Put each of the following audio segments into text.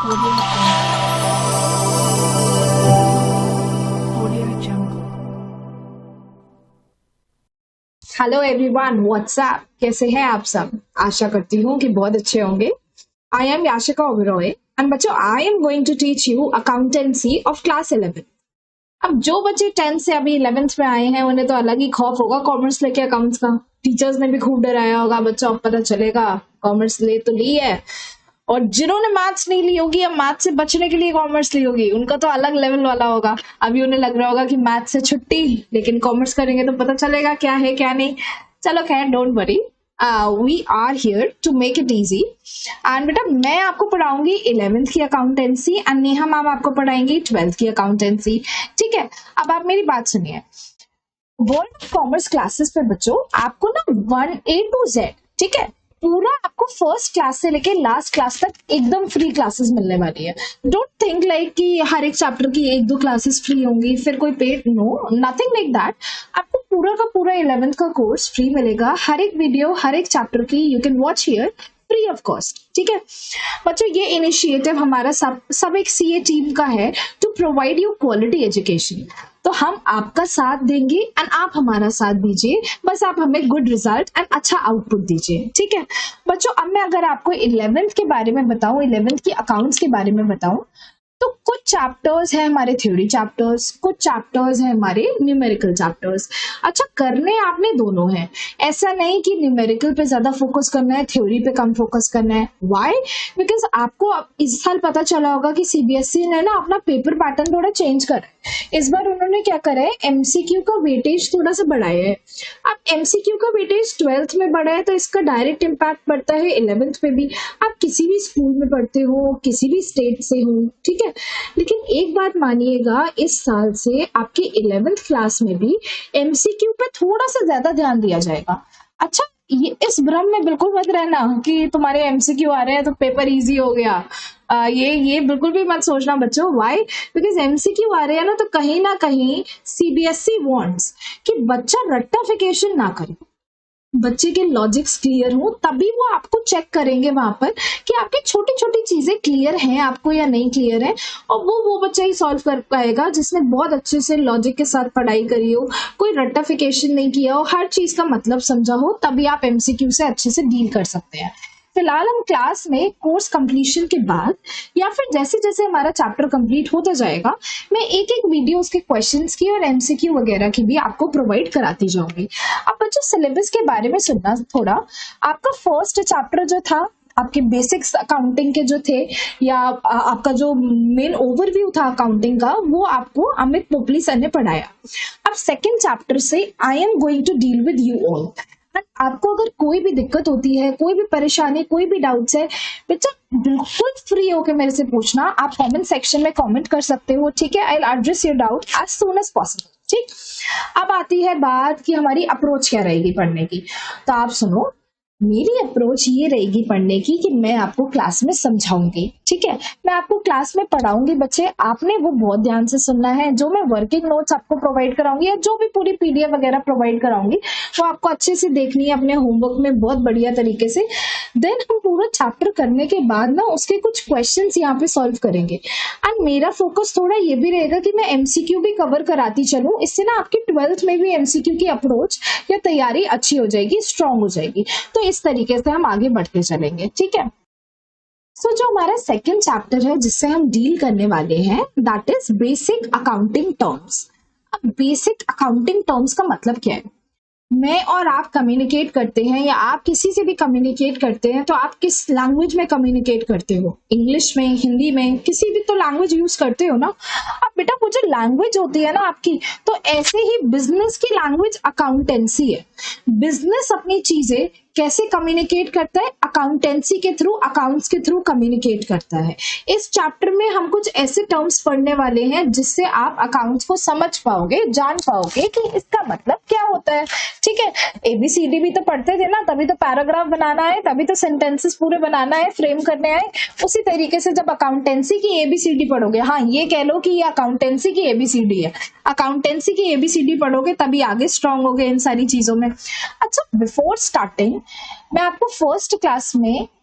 Audio Jungle. Hello everyone, WhatsApp, कैसे हैं आप सब? आशा करती हूँ कि बहुत अच्छे होंगे। I am Yashika Oberoi and बच्चों, I am going to teach you accountancy of class 11। अब जो बच्चे 10th से अभी 11th में आए हैं उन्हें तो अलग ही खौफ होगा कॉमर्स लेके अकाउंट्स का। टीचर्स ने भी खूब डराया होगा, बच्चों अब पता चलेगा कॉमर्स ले तो ली है, और जिन्होंने मैथ्स नहीं ली होगी या मैथ्स से बचने के लिए कॉमर्स ली होगी उनका तो अलग लेवल वाला होगा। अभी उन्हें लग रहा होगा कि मैथ्स से छुट्टी, लेकिन कॉमर्स करेंगे तो पता चलेगा क्या है क्या नहीं। चलो खैर, don't worry, we are here to make it easy. And बेटा मैं आपको पढ़ाऊंगी 11th की अकाउंटेंसी एंड नेहा मैम आपको पढ़ाएंगी 12th की अकाउंटेंसी। ठीक है, अब आप मेरी बात सुनिए। वर्ल्ड ऑफ कॉमर्स क्लासेस पे बच्चों आपको ना 1A to Z, ठीक है, पूरा आपको फर्स्ट क्लास से लेके लास्ट क्लास तक एकदम फ्री क्लासेस मिलने वाली है। डोंट थिंक लाइक कि हर एक चैप्टर की 1-2 क्लासेस फ्री होंगी फिर कोई paid, no, nothing like that. आपको पूरा का पूरा 11th का कोर्स फ्री मिलेगा। हर एक वीडियो हर एक चैप्टर की you can watch here free of cost. ठीक है बच्चों, ये इनिशिएटिव हमारा सब एक सीए टीम का है to provide you quality education. तो हम आपका साथ देंगे एंड आप हमारा साथ दीजिए, बस आप हमें गुड रिजल्ट एंड अच्छा आउटपुट दीजिए। ठीक है बच्चों, अब मैं अगर आपको 11th के बारे में बताऊं, 11th की अकाउंट्स के बारे में बताऊं, तो कुछ चैप्टर्स हैं हमारे थ्योरी चैप्टर्स, कुछ चैप्टर्स हैं हमारे न्यूमेरिकल चैप्टर्स। अच्छा, करने आपने दोनों हैं, ऐसा नहीं कि न्यूमेरिकल पे ज्यादा फोकस करना है, थ्योरी पे कम फोकस करना है। व्हाई? बिकॉज आपको इस साल पता चला होगा कि सीबीएसई ने ना अपना पेपर पैटर्न थोड़ा चेंज करा है। इस बार उन्होंने क्या करा है, एमसीक्यू का वेटेज थोड़ा सा बढ़ाया है। अब एमसीक्यू का वेटेज 12th में बढ़ा है तो इसका डायरेक्ट इम्पैक्ट पड़ता है 11th में भी। आप किसी भी स्कूल में पढ़ते हो, किसी भी स्टेट से हो, ठीक है, लेकिन एक बात मानिएगा, इस साल से आपके 11th क्लास में भी एमसीक्यू पे थोड़ा सा ज्यादा ध्यान दिया जाएगा। अच्छा, ये इस भ्रम में बिल्कुल मत रहना कि तुम्हारे एमसीक्यू आ रहे हैं तो पेपर इजी हो गया। ये बिल्कुल भी मत सोचना बच्चों। व्हाई? बिकॉज एमसीक्यू आ रहे हैं ना, तो कहीं ना कहीं सीबीएसई वांट्स कि बच्चा रट्टाफिकेशन ना करे, बच्चे के लॉजिक्स क्लियर हो, तभी वो आपको चेक करेंगे वहां पर कि आपकी छोटी छोटी चीजें क्लियर हैं आपको या नहीं क्लियर है, और वो बच्चा ही सॉल्व कर पाएगा जिसने बहुत अच्छे से लॉजिक के साथ पढ़ाई करी हो, कोई रट्टाफिकेशन नहीं किया हो, हर चीज का मतलब समझा हो, तभी आप एमसीक्यू से अच्छे से डील कर सकते हैं। फिलहाल हम क्लास में कोर्स कंप्लीशन के बाद या फिर जैसे जैसे हमारा चैप्टर कंप्लीट होता जाएगा, मैं एक एक वीडियो उसके क्वेश्चंस की और एमसीक्यू वगैरह की भी आपको प्रोवाइड कराती जाऊंगी। अब बच्चों सिलेबस के बारे में सुनना थोड़ा। आपका फर्स्ट चैप्टर जो था, आपके बेसिक्स अकाउंटिंग के जो थे, या आपका जो मेन ओवरव्यू था अकाउंटिंग का, वो आपको अमित पोपली सर ने पढ़ाया। अब सेकेंड चैप्टर से I am going to deal with you all. आपको अगर कोई भी दिक्कत होती है, कोई भी परेशानी, कोई भी डाउट्स है, बच्चा बिल्कुल फ्री होके मेरे से पूछना। आप कमेंट सेक्शन में कमेंट कर सकते हो, ठीक है। I will address your doubt as soon as possible. ठीक, अब आती है बात कि हमारी अप्रोच क्या रहेगी पढ़ने की। तो आप सुनो, मेरी अप्रोच ये रहेगी पढ़ने की कि मैं आपको क्लास में समझाऊंगी, ठीक है, मैं आपको क्लास में पढ़ाऊंगी। बच्चे आपने वो बहुत ध्यान से सुनना है। जो मैं वर्किंग नोट्स आपको प्रोवाइड कराऊंगी या जो भी पूरी पीडीएफ वगैरह प्रोवाइड कराऊंगी, वो आपको अच्छे से देखनी है अपने होमवर्क में बहुत बढ़िया तरीके से। देन हम पूरा चैप्टर करने के बाद ना उसके कुछ क्वेश्चंस यहाँ पे सॉल्व करेंगे। एंड मेरा फोकस थोड़ा ये भी रहेगा कि मैं एमसीक्यू भी कवर कराती चलूं, इससे ना आपकी 12th में भी एमसीक्यू की अप्रोच या तैयारी अच्छी हो जाएगी, स्ट्रांग हो जाएगी। तो इस तरीके से हम आगे बढ़ते चलेंगे, ठीक है। सो जो हमारा सेकेंड चैप्टर है जिससे हम डील करने वाले हैं, that is basic accounting terms. अब बेसिक अकाउंटिंग टर्म्स का मतलब क्या है? मैं और आप कम्युनिकेट करते हैं या आप किसी से भी कम्युनिकेट करते हैं, तो आप किस लैंग्वेज में कम्युनिकेट करते हो? इंग्लिश में, हिंदी में, किसी भी तो लैंग्वेज यूज करते हो ना। अब बेटा वो जो लैंग्वेज होती है ना आपकी, तो ऐसे ही बिजनेस की लैंग्वेज अकाउंटेंसी है। बिजनेस अपनी चीजें कैसे कम्युनिकेट करता है? अकाउंटेंसी के थ्रू, अकाउंट्स के थ्रू कम्युनिकेट करता है। इस चैप्टर में हम कुछ ऐसे टर्म्स पढ़ने वाले हैं जिससे आप अकाउंट्स को समझ पाओगे, जान पाओगे कि इसका मतलब क्या होता है, ठीक है। एबीसीडी भी तो पढ़ते थे ना, तभी तो पैराग्राफ बनाना है, तभी तो सेंटेंसेस पूरे बनाना है, फ्रेम करने आए। उसी तरीके से जब अकाउंटेंसी की एबीसीडी पढ़ोगे, हाँ ये कह लो कि ये अकाउंटेंसी की एबीसीडी है, अकाउंटेंसी की एबीसीडी पढ़ोगे तभी आगे स्ट्रांग होगे इन सारी चीजों में। अच्छा, बिफोर स्टार्टिंग मैं आपको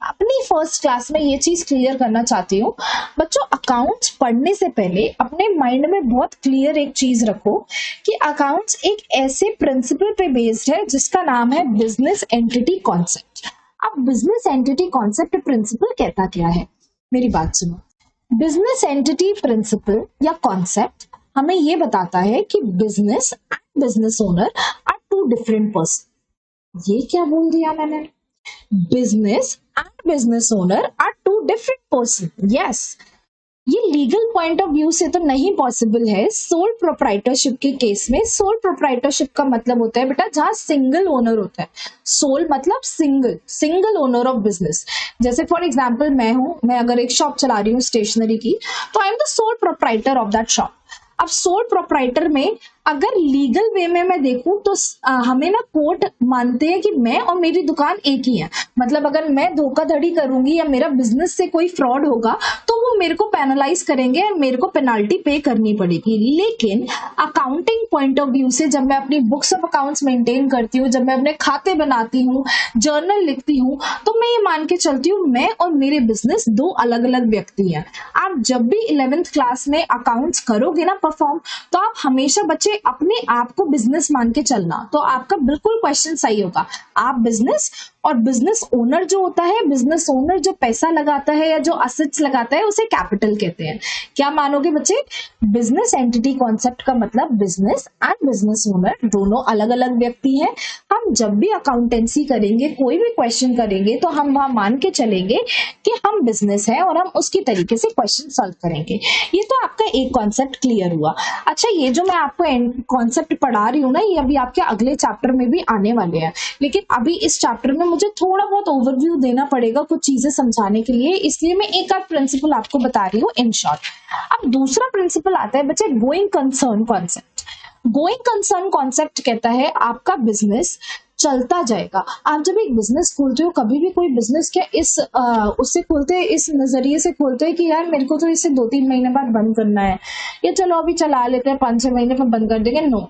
अपनी फर्स्ट क्लास में ये चीज क्लियर करना चाहती हूँ बच्चों, अकाउंट्स पढ़ने से पहले अपने माइंड में बहुत क्लियर एक चीज रखो कि अकाउंट्स एक ऐसे प्रिंसिपल पे बेस्ड है जिसका नाम है बिजनेस एंटिटी कॉन्सेप्ट। अब बिजनेस एंटिटी कॉन्सेप्ट प्रिंसिपल कहता क्या है, मेरी बात सुनो। बिजनेस एंटिटी प्रिंसिपल या कॉन्सेप्ट हमें ये बताता है कि business and business owner are two different person. ये क्या बोल दिया मैंने, business and business owner are two different person. Yes, ये लीगल पॉइंट ऑफ व्यू से तो नहीं पॉसिबल है। सोल प्रोप्राइटरशिप के केस में, सोल प्रोप्राइटरशिप का मतलब होता है बेटा जहां सिंगल ओनर होता है। सोल मतलब सिंगल ओनर ऑफ बिजनेस। जैसे फॉर एग्जांपल मैं अगर एक शॉप चला रही हूँ स्टेशनरी की, तो I am the sole proprietor of that shop. अब सोल प्रोप्राइटर में अगर लीगल वे में मैं देखूं तो हमें ना कोर्ट मानते हैं कि मैं और मेरी दुकान एक ही है। मतलब अगर मैं धोखाधड़ी करूंगी या मेरा बिजनेस से कोई फ्रॉड होगा तो वो मेरे को पेनलाइज करेंगे और मेरे को पेनाल्टी पे करनी पड़ेगी। लेकिन अकाउंटिंग पॉइंट ऑफ व्यू से जब मैं अपनी बुक्स ऑफ अकाउंट्स मेंटेन करती हूँ, जब मैं अपने खाते बनाती हूँ, जर्नल लिखती हूँ, तो मैं ये मान के चलती हूँ मैं और मेरे बिजनेस दो अलग अलग व्यक्ति हैं। आप जब भी 11th क्लास में अकाउंट्स करोगे ना परफॉर्म, तो आप हमेशा बच्चे अपने आप को बिजनेस मान के चलना, तो आपका बिल्कुल क्वेश्चन सही होगा। आप बिजनेस और बिजनेस ओनर जो होता है, बिजनेस ओनर जो पैसा लगाता है या जो असेट्स लगाता है, उसे कैपिटल कहते हैं। क्या मानोगे बच्चे, बिजनेस एंटिटी कॉन्सेप्ट का मतलब बिजनेस एंड बिजनेस ओनर दोनों अलग अलग व्यक्ति हैं। हम जब भी अकाउंटेंसी करेंगे, कोई भी क्वेश्चन करेंगे, तो हम वहां मान के चलेंगे कि हम बिजनेस है और हम उसकी तरीके से क्वेश्चन सॉल्व करेंगे। ये तो आपका एक कॉन्सेप्ट क्लियर हुआ। अच्छा, ये जो मैं आपको कॉन्सेप्ट पढ़ा रही हूँ ना, ये अभी आपके अगले चैप्टर में भी आने वाले हैं, लेकिन अभी इस चैप्टर में मुझे थोड़ा बहुत ओवरव्यू देना पड़ेगा कुछ चीजें समझाने के लिए, इसलिए मैं एक आध प्रिंसिपल आपको बता रही हूँ इन शॉर्ट। अब दूसरा प्रिंसिपल आता है बच्चे going concern concept. Going concern concept कहता है आपका बिजनेस चलता जाएगा। आप जब एक बिजनेस खोलते हो, कभी भी कोई बिजनेस क्या उससे खोलते हैं, इस नजरिए से खोलते हैं कि यार मेरे को तो इसे 2-3 महीने बाद बंद करना है, या चलो अभी चला लेते हैं 5-6 महीने में बंद कर देंगे। No,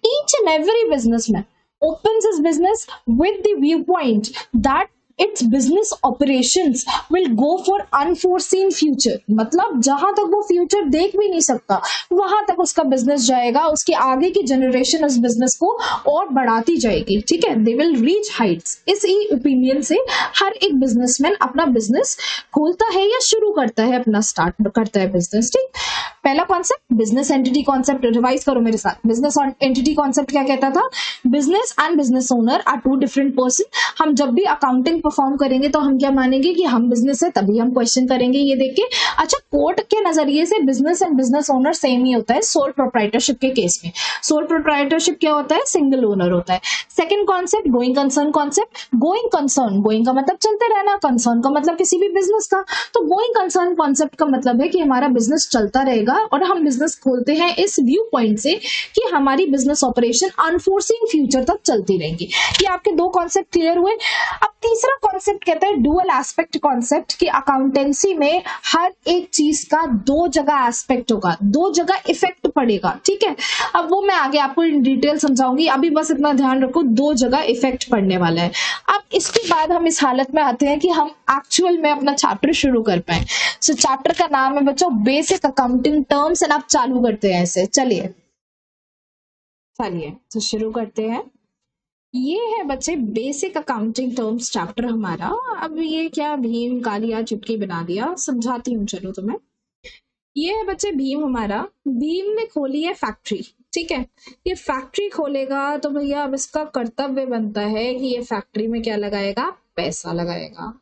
each and every businessman opens his business with the viewpoint that its business operations will go for unforeseen future। मतलब जहां तक वो फ्यूचर देख भी नहीं सकता वहां तक उसका बिजनेस जाएगा, उसके आगे की जनरेशन उस बिजनेस को और बढ़ाती जाएगी। ठीक है, दे विल रीच हाइट्स। इस ओपिनियन से हर एक बिजनेसमैन अपना बिजनेस खोलता है या शुरू करता है, अपना स्टार्ट करता है बिजनेस। ठीक, पहला concept business entity concept, revise करो मेरे साथ। बिजनेस एंटिटी कॉन्सेप्ट क्या कहता था, business and business owner are two different person. हम जब भी अकाउंटिंग परफॉर्म करेंगे तो हम क्या मानेंगे कि हम बिजनेस है, तभी हम क्वेश्चन करेंगे ये देख के। अच्छा, कोर्ट के नजरिए से business and business owner same ही होता है सोल प्रोप्राइटरशिप के केस में। सोल प्रोप्राइटरशिप क्या होता है, सिंगल ओनर होता है। Second concept going concern concept. Going concern, going का मतलब चलते रहना, कंसर्न का मतलब किसी भी बिजनेस का। तो गोइंग कंसर्न कॉन्सेप्ट का मतलब है कि हमारा बिजनेस चलता रहेगा और हम बिजनेस खोलते हैं इस व्यू पॉइंट से कि हमारी बिजनेस ऑपरेशन अनफोर्सिंग फ्यूचर तक चलती रहेंगी। ये आपके दो कॉन्सेप्ट क्लियर हुए। अब तीसरा कॉन्सेप्ट कहता है डुअल एस्पेक्ट कॉन्सेप्ट, कि अकाउंटेंसी में हर एक चीज का दो जगह एस्पेक्ट होगा, दो जगह इफेक्ट पड़ेगा। ठीक है, अब वो मैं आगे आपको इन डिटेल समझाऊंगी, अभी बस इतना ध्यान रखो दो जगह इफेक्ट पड़ने वाला है। अब इसके बाद हम इस हालत में आते हैं कि हम एक्चुअल में अपना चैप्टर शुरू कर पाए। सो चैप्टर का नाम है बच्चों बेसिक अकाउंटिंग टर्म्स, एंड आप चालू करते हैं ऐसे। चलिए तो शुरू करते हैं। ये है बच्चे बेसिक अकाउंटिंग टर्म्स चैप्टर हमारा। अब ये क्या भीम कालिया चुटकी बना दिया, समझाती हूँ चलो तुम्हें। ये है बच्चे भीम हमारा। भीम ने खोली है फैक्ट्री। ठीक है, ये फैक्ट्री खोलेगा तो भैया अब इसका कर्तव्य बनता है कि ये फैक्ट्री में क्या लगाएगा, पैसा लगाएगा।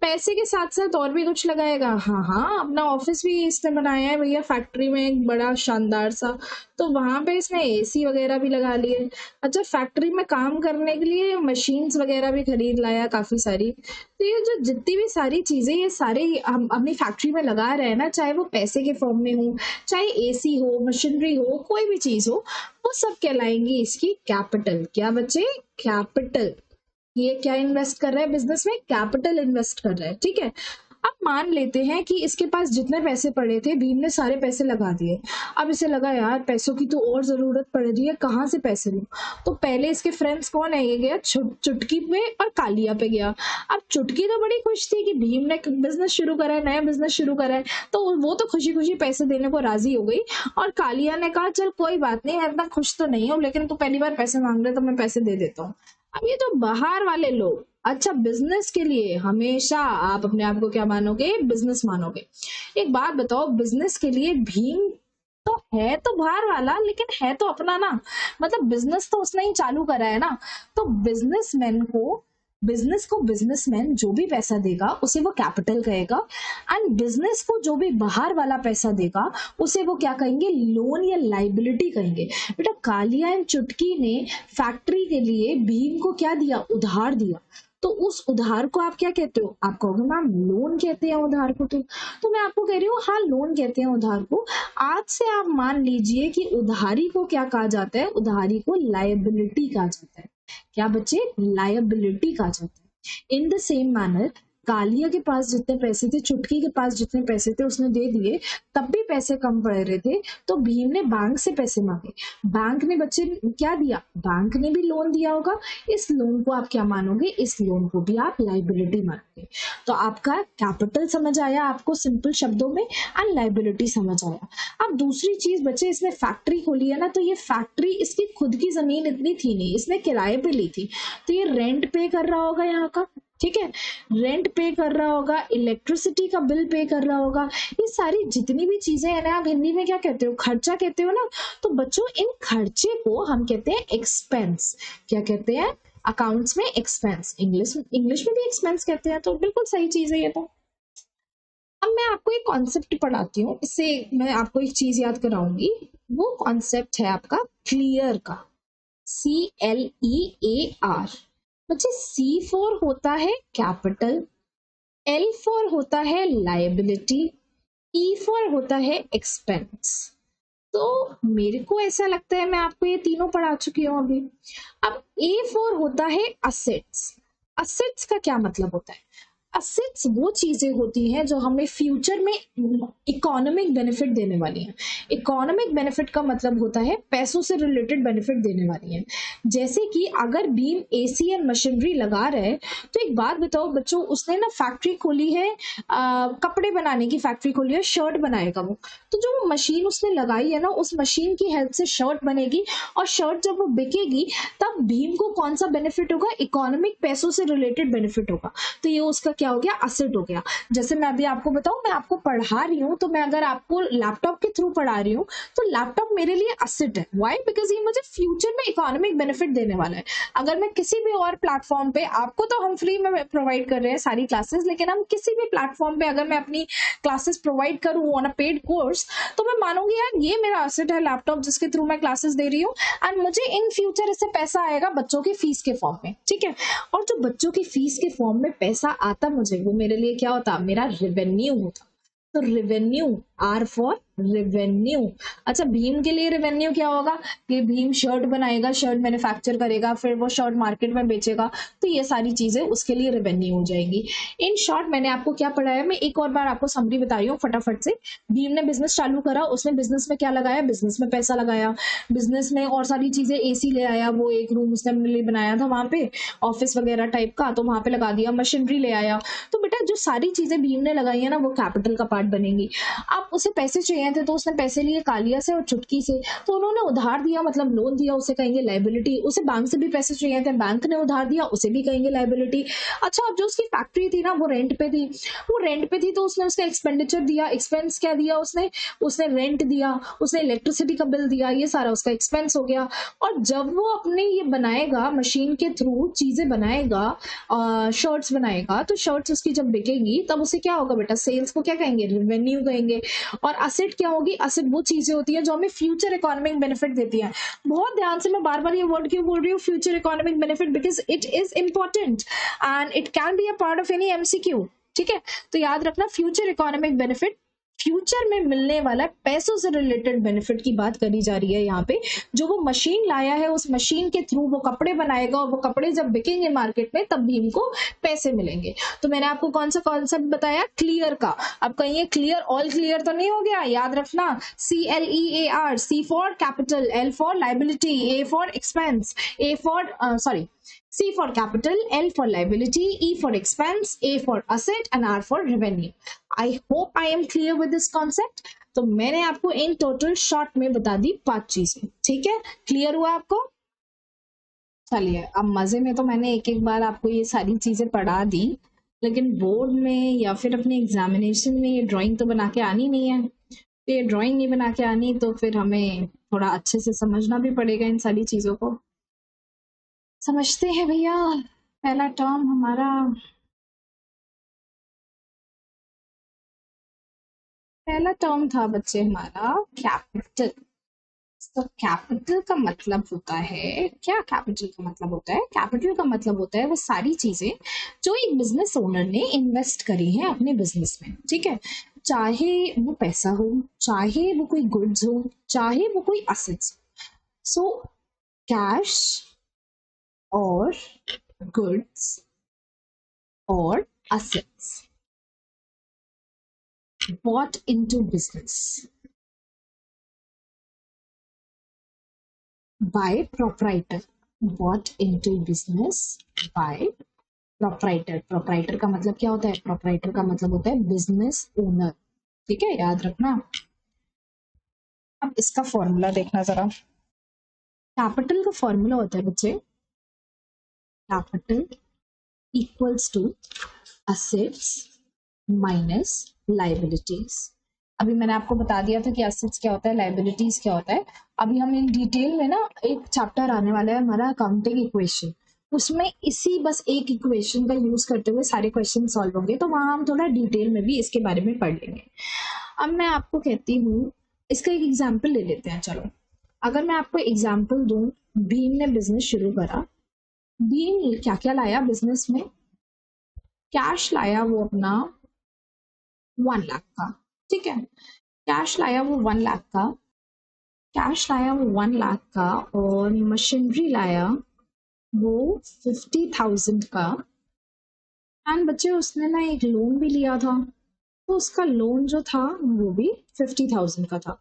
पैसे के साथ साथ और भी कुछ लगाएगा। हाँ, अपना ऑफिस भी इसने बनाया है भैया फैक्ट्री में, एक बड़ा शानदार सा, तो वहां पे इसने एसी वगैरह भी लगा लिए। अच्छा, फैक्ट्री में काम करने के लिए मशीन्स वगैरह भी खरीद लाया काफी सारी। तो ये जो जितनी भी सारी चीजें ये सारे हम अपनी फैक्ट्री में लगा रहे हैं ना, चाहे वो पैसे के फॉर्म में हो, चाहे एसी हो, मशीनरी हो, कोई भी चीज हो, वो सब कहलाएंगी इसकी कैपिटल। क्या बच्चे, कैपिटल। ये क्या इन्वेस्ट कर रहा है बिजनेस में, कैपिटल इन्वेस्ट कर रहा है। ठीक है, अब मान लेते हैं कि इसके पास जितने पैसे पड़े थे भीम ने सारे पैसे लगा दिए। अब इसे लगा यार पैसों की तो और जरूरत पड़ रही है, कहाँ से पैसे लूं। तो पहले इसके फ्रेंड्स कौन है, ये गया चुटकी पे और कालिया पे गया। अब चुटकी तो बड़ी खुश थी कि भीम ने बिजनेस शुरू करा है, नया बिजनेस शुरू करा है, तो वो तो खुशी खुशी पैसे देने को राजी हो गई। और कालिया ने कहा चल कोई बात नहीं, मैं इतना खुश तो नहीं हूँ, लेकिन तू पहली बार पैसे मांग रहे तो मैं पैसे दे देता हूँ। अब ये तो बाहर वाले लोग, अच्छा बिजनेस के लिए हमेशा आप अपने आप को क्या मानोगे, बिजनेस मानोगे। एक बात बताओ, बिजनेस के लिए भीम तो है तो बाहर वाला, लेकिन है तो अपना ना, मतलब बिजनेस तो उसने ही चालू करा है ना। तो बिजनेस को बिजनेसमैन जो भी पैसा देगा उसे वो कैपिटल कहेगा, एंड बिजनेस को जो भी बाहर वाला पैसा देगा उसे वो क्या कहेंगे, लोन या लाइबिलिटी कहेंगे। बेटा कालिया एंड चुटकी ने फैक्ट्री के लिए भीम को क्या दिया, उधार दिया। तो उस उधार को आप क्या कहते हो, आप कहोगे मैम लोन कहते हैं उधार को। तो मैं आपको कह रही हूँ हाँ लोन कहते हैं उधार को। आज से आप मान लीजिए कि उधारी को क्या कहा जाता है, उधारी को लायबिलिटी कहा जाता है। क्या बच्चे, लायबिलिटी कहा जाता है। In the same manner Kaliya के पास जितने पैसे थे, चुटकी के पास जितने पैसे थे उसने दे दिए, तब भी पैसे कम पड़ रहे थे, तो भीम ने बैंक से पैसे मांगे। बैंक ने बच्चे क्या दिया, बैंक ने भी लोन दिया होगा। इस लोन को आप क्या मानोगे, इस लोन को भी आप लाइबिलिटी मानोगे। तो आपका कैपिटल समझ आया आपको सिंपल शब्दों में, एंड लाइबिलिटी समझ आया। अब दूसरी चीज बच्चे, इसने फैक्ट्री खोली है ना, तो ये फैक्ट्री इसकी खुद की जमीन इतनी थी नहीं, इसने किराए पे ली थी, तो ये रेंट पे कर रहा होगा यहाँ का, ठीक है, रेंट पे कर रहा होगा, इलेक्ट्रिसिटी का बिल पे कर रहा होगा। ये सारी जितनी भी चीजें हैं ना, आप हिंदी में क्या कहते हो, खर्चा कहते हो ना। तो बच्चों इन खर्चे को हम कहते हैं एक्सपेंस। क्या कहते हैं, अकाउंट्स में एक्सपेंस, इंग्लिश में भी एक्सपेंस कहते हैं। तो बिल्कुल सही चीज है ये तो। अब मैं आपको एक कॉन्सेप्ट पढ़ाती हूँ, इससे मैं आपको एक चीज याद कराऊंगी। वो कॉन्सेप्ट है आपका क्लियर का, CLEAR। बच्चे C4 होता है कैपिटल, L4 होता है लायबिलिटी, E4 होता है एक्सपेंस। तो मेरे को ऐसा लगता है मैं आपको ये तीनों पढ़ा चुकी हूँ अभी। अब A4 होता है असेट्स। असेट्स का क्या मतलब होता है, असेट्स वो चीजें होती हैं जो हमें फ्यूचर में इकोनॉमिक बेनिफिट देने वाली हैं। इकोनॉमिक बेनिफिट का मतलब होता है पैसों से रिलेटेड बेनिफिट देने वाली हैं। जैसे कि अगर भीम एसी एंड मशीनरी लगा रहे, तो एक बात बताओ बच्चों, उसने ना फैक्ट्री खोली है, कपड़े बनाने की फैक्ट्री खोली है, शर्ट बनाएगा वो। तो जो मशीन उसने लगाई है ना, उस मशीन की हेल्प से शर्ट बनेगी, और शर्ट जब वो बिकेगी तब भीम को कौन सा बेनिफिट होगा, इकोनॉमिक पैसों से रिलेटेड बेनिफिट होगा। तो ये उसका क्या हो गया, असेट हो गया। जैसे मैं अभी आपको बताऊं, मैं आपको पढ़ा रही हूँ, तो मैं अगर आपको लैपटॉप के थ्रू पढ़ा रही हूँ तो लैपटॉप मेरे लिए असेट है। व्हाई, बिकॉज ये मुझे फ्यूचर में इकोनॉमिक बेनिफिट देने वाला है। अगर मैं किसी भी और प्लेटफॉर्म पे, आपको तो हम फ्री में प्रोवाइड कर रहे हैं सारी क्लासेस, लेकिन हम किसी भी प्लेटफॉर्म पे अगर मैं अपनी क्लासेस प्रोवाइड करूँ ऑन अ पेड कोर्स, तो मैं मानूंगी यार ये मेरा असेट है लैपटॉप, जिसके थ्रू मैं क्लासेस दे रही हूँ, एंड मुझे इन फ्यूचर इससे पैसा आएगा बच्चों की फीस के फॉर्म में, ठीक है। और जो बच्चों की फीस के फॉर्म में पैसा आता मुझे, वो मेरे लिए क्या होता, मेरा रेवेन्यू होता। तो रेवेन्यू, R फॉर रेवेन्यू। अच्छा भीम के लिए रेवेन्यू क्या होगा, कि भीम शर्ट बनाएगा, शर्ट मैन्युफैक्चर करेगा, फिर वो शर्ट मार्केट में बेचेगा, तो ये सारी चीजें उसके लिए रेवेन्यू हो जाएगी। इन शॉर्ट मैंने आपको क्या पढ़ाया, मैं एक और बार आपको समरी बता रही हूँ फटाफट से। भीम ने बिजनेस चालू करा, उसने बिजनेस में क्या लगाया, बिजनेस में पैसा लगाया, बिजनेस में और सारी चीजें, AC ले आया, वो एक रूम उसने बनाया था वहां पे, ऑफिस वगैरह टाइप का, तो वहां पे लगा दिया, मशीनरी ले आया। तो बेटा जो सारी चीजें भीम ने लगाई है ना, वो कैपिटल का पार्ट बनेगी। अब उसे पैसे चाहिए थे, तो उसने पैसे लिए कालिया से और चुटकी से, तो उन्होंने उधार दिया, मतलब लोन दिया, उसे कहेंगे लायबिलिटी। उसे बैंक से भी पैसे चाहिए थे, बैंक ने उधार दिया, उसे भी कहेंगे लायबिलिटी। अच्छा अब जो उसकी फैक्ट्री थी ना, वो रेंट पे थी, तो उसने उसका एक्सपेंडिचर दिया, एक्सपेंस क्या दिया उसने रेंट दिया, उसने इलेक्ट्रिसिटी का बिल दिया, ये सारा उसका एक्सपेंस हो गया। और जब वो अपने ये बनाएगा, मशीन के थ्रू चीजें बनाएगा, शर्ट्स बनाएगा, तो शर्ट्स उसकी जब बिकेगी तब उसे क्या होगा बेटा, सेल्स को क्या कहेंगे, रेवेन्यू कहेंगे। और असेट क्या होगी, असेट वो चीजें होती है जो हमें फ्यूचर इकोनॉमिक बेनिफिट देती है। बहुत ध्यान से, मैं बार बार ये वर्ड क्यों बोल रही हूँ, future economic benefit, because it is important and it can be a part of any MCQ, ठीक है। तो याद रखना फ्यूचर इकोनॉमिक बेनिफिट फ्यूचर में मिलने वाला पैसों से रिलेटेड बेनिफिट की बात करी जा रही है यहाँ पे। जो वो मशीन लाया है, उस मशीन के थ्रू वो कपड़े बनाएगा और वो कपड़े जब बिकेंगे मार्केट में तब भीम को पैसे मिलेंगे। तो मैंने आपको कौन सा कॉन्सेप्ट बताया, क्लियर का। अब कहीं ये क्लियर ऑल क्लियर तो नहीं हो गया, याद रखना। CLEAR, C for capital, L for liability, A for expense, C for capital, L for liability, E for expense, A for asset and R for revenue. I hope I am clear with this concept. तो मैंने आपको in total short में बता दी 5 चीजें, ठीक है? Clear हुआ आपको? चलिए, अब मजे में तो मैंने एक एक बार आपको ये सारी चीजें पढ़ा दी, लेकिन बोर्ड में या फिर अपने एग्जामिनेशन में ये ड्राइंग तो बना के आनी नहीं है। तो ये ड्राइंग नहीं बना के आनी तो फिर हमें थोड़ा अच्छे से समझना भी पड़ेगा इन सारी चीजों को। समझते हैं भैया। पहला टर्म हमारा, पहला टर्म था बच्चे हमारा कैपिटल। तो कैपिटल का मतलब होता है क्या? कैपिटल का मतलब होता है, कैपिटल का मतलब होता है वो सारी चीजें जो एक बिजनेस ओनर ने इन्वेस्ट करी है अपने बिजनेस में, ठीक है? चाहे वो पैसा हो, चाहे वो कोई गुड्स हो, चाहे वो कोई असेट्स। सो कैश और goods or assets bought into business by proprietor, bought into business by proprietor। proprietor का मतलब क्या होता है? proprietor का मतलब होता है बिजनेस ओनर, ठीक है? याद रखना। अब इसका फॉर्मूला देखना जरा। कैपिटल का फॉर्मूला होता है बच्चे, capital equals to assets minus liabilities. अभी मैंने आपको बता दिया था कि असेट्स क्या होता है, लाइबिलिटीज क्या होता है। अभी हम इन डिटेल में ना, एक चैप्टर आने वाला है हमारा अकाउंटिंग इक्वेशन, उसमें इसी बस एक इक्वेशन का यूज करते हुए सारे क्वेश्चन सॉल्व होंगे, तो वहां हम थोड़ा डिटेल में भी इसके बारे में पढ़ लेंगे। अब मैं आपको कहती हूँ, इसका एक एग्जाम्पल ले लेते हैं। चलो, अगर मैं आपको एग्जाम्पल दूं, भीम ने बिजनेस शुरू करा। भीम क्या क्या लाया बिजनेस में? कैश लाया वो अपना 1 लाख का, ठीक है? कैश लाया वो 1 लाख का, कैश लाया वो 1 लाख का, और मशीनरी लाया वो 50,000 का। एंड बच्चे उसने ना एक लोन भी लिया था, तो उसका लोन जो था वो भी 50,000 का था।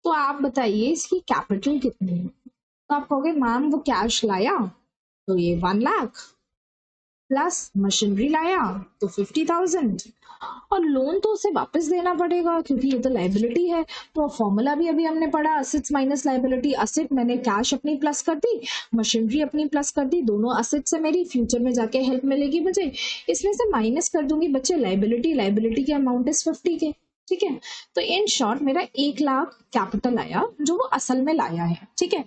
तो आप बताइए इसकी कैपिटल कितनी है? तो आप कहोगे मैम वो कैश लाया तो ये 1 लाख, प्लस मशीनरी लाया तो 50,000, और लोन तो उसे वापस देना पड़ेगा क्योंकि ये तो लाइबिलिटी है। तो फॉर्मूला भी अभी हमने पढ़ा, असेट्स माइनस लाइबिलिटी। असेट मैंने कैश अपनी प्लस कर दी, मशीनरी अपनी प्लस कर दी, दोनों असेट से मेरी फ्यूचर में जाके हेल्प मिलेगी मुझे। इसमें से माइनस कर दूंगी बच्चे लाइबिलिटी, लाइबिलिटी के अमाउंट इज 50 के, ठीक है? तो इन शॉर्ट मेरा 1 लाख कैपिटल आया जो वो असल में लाया है, ठीक है?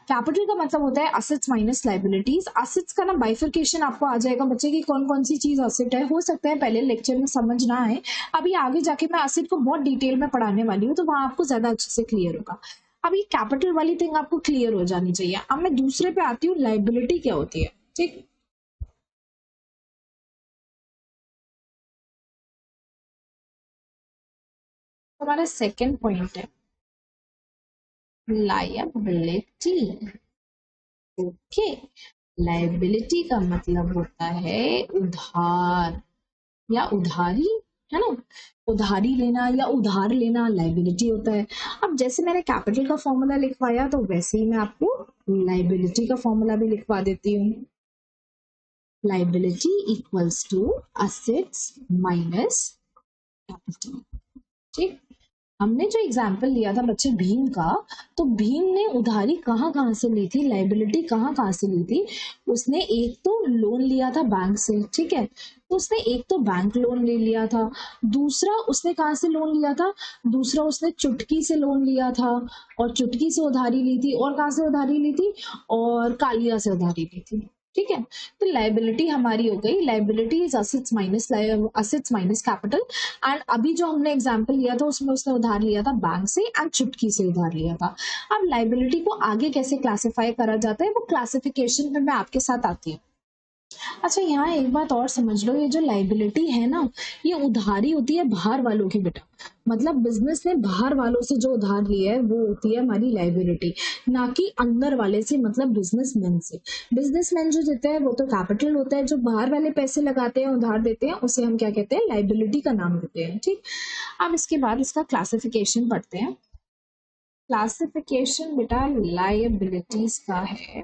कैपिटल का मतलब होता है असेट्स माइनस लाइबिलिटीज। असेट्स का ना बाइफिकेशन आपको आ जाएगा बच्चे की कौन कौन सी चीज असेट है। हो सकता है पहले लेक्चर में समझ ना आए, अभी आगे जाके मैं असेट को बहुत डिटेल में पढ़ाने वाली हूँ, तो वहां आपको ज्यादा अच्छे से क्लियर होगा। अब ये कैपिटल वाली थिंग आपको क्लियर हो जानी चाहिए। अब मैं दूसरे पे आती हूँ, लाइबिलिटी क्या होती है, ठीक? हमारा सेकेंड पॉइंट है लायबिलिटी, ओके? लायबिलिटी का मतलब होता है उधार या उधारी, है ना? उधारी लेना या उधार लेना लायबिलिटी होता है। अब जैसे मैंने कैपिटल का फॉर्मूला लिखवाया, तो वैसे ही मैं आपको लायबिलिटी का फॉर्मूला भी लिखवा देती हूँ। Liability equals to assets minus capital, ठीक? हमने जो एग्जाम्पल लिया था बच्चे भीम का, तो भीम ने उधारी कहाँ कहाँ से ली थी, लाइबिलिटी कहाँ कहाँ से ली थी? उसने एक तो लोन लिया था बैंक से, ठीक है? तो उसने एक तो बैंक लोन ले लिया था, दूसरा उसने कहाँ से लोन लिया था? दूसरा उसने चुटकी से लोन लिया था, और चुटकी से उधारी ली थी, और कहाँ से उधारी ली थी? और कालिया से उधारी ली थी, ठीक है? तो लाइबिलिटी हमारी हो गई, liability is assets minus capital. And अभी जो हमने एग्जांपल लिया था उसमें उसने उधार लिया था बैंक से एंड चुटकी से उधार लिया था। अब लाइबिलिटी को आगे कैसे क्लासिफाई करा जाता है, वो क्लासिफिकेशन में मैं आपके साथ आती हूँ। अच्छा, यहाँ एक बात और समझ लो, ये जो लाइबिलिटी है ना, ये उधारी होती है बाहर वालों की बेटा। मतलब बिजनेस ने बाहर वालों से जो उधार लिया है वो होती है हमारी लाइबिलिटी, ना कि अंदर वाले से, मतलब बिजनेसमैन से। बिजनेसमैन जो देते हैं वो तो कैपिटल होता है, जो बाहर वाले पैसे लगाते हैं, उधार देते हैं, उसे हम क्या कहते हैं, लाइबिलिटी का नाम देते हैं। ठीक, अब इसके बाद इसका क्लासिफिकेशन पढ़ते हैं। क्लासिफिकेशन बेटा लाइबिलिटीज का है।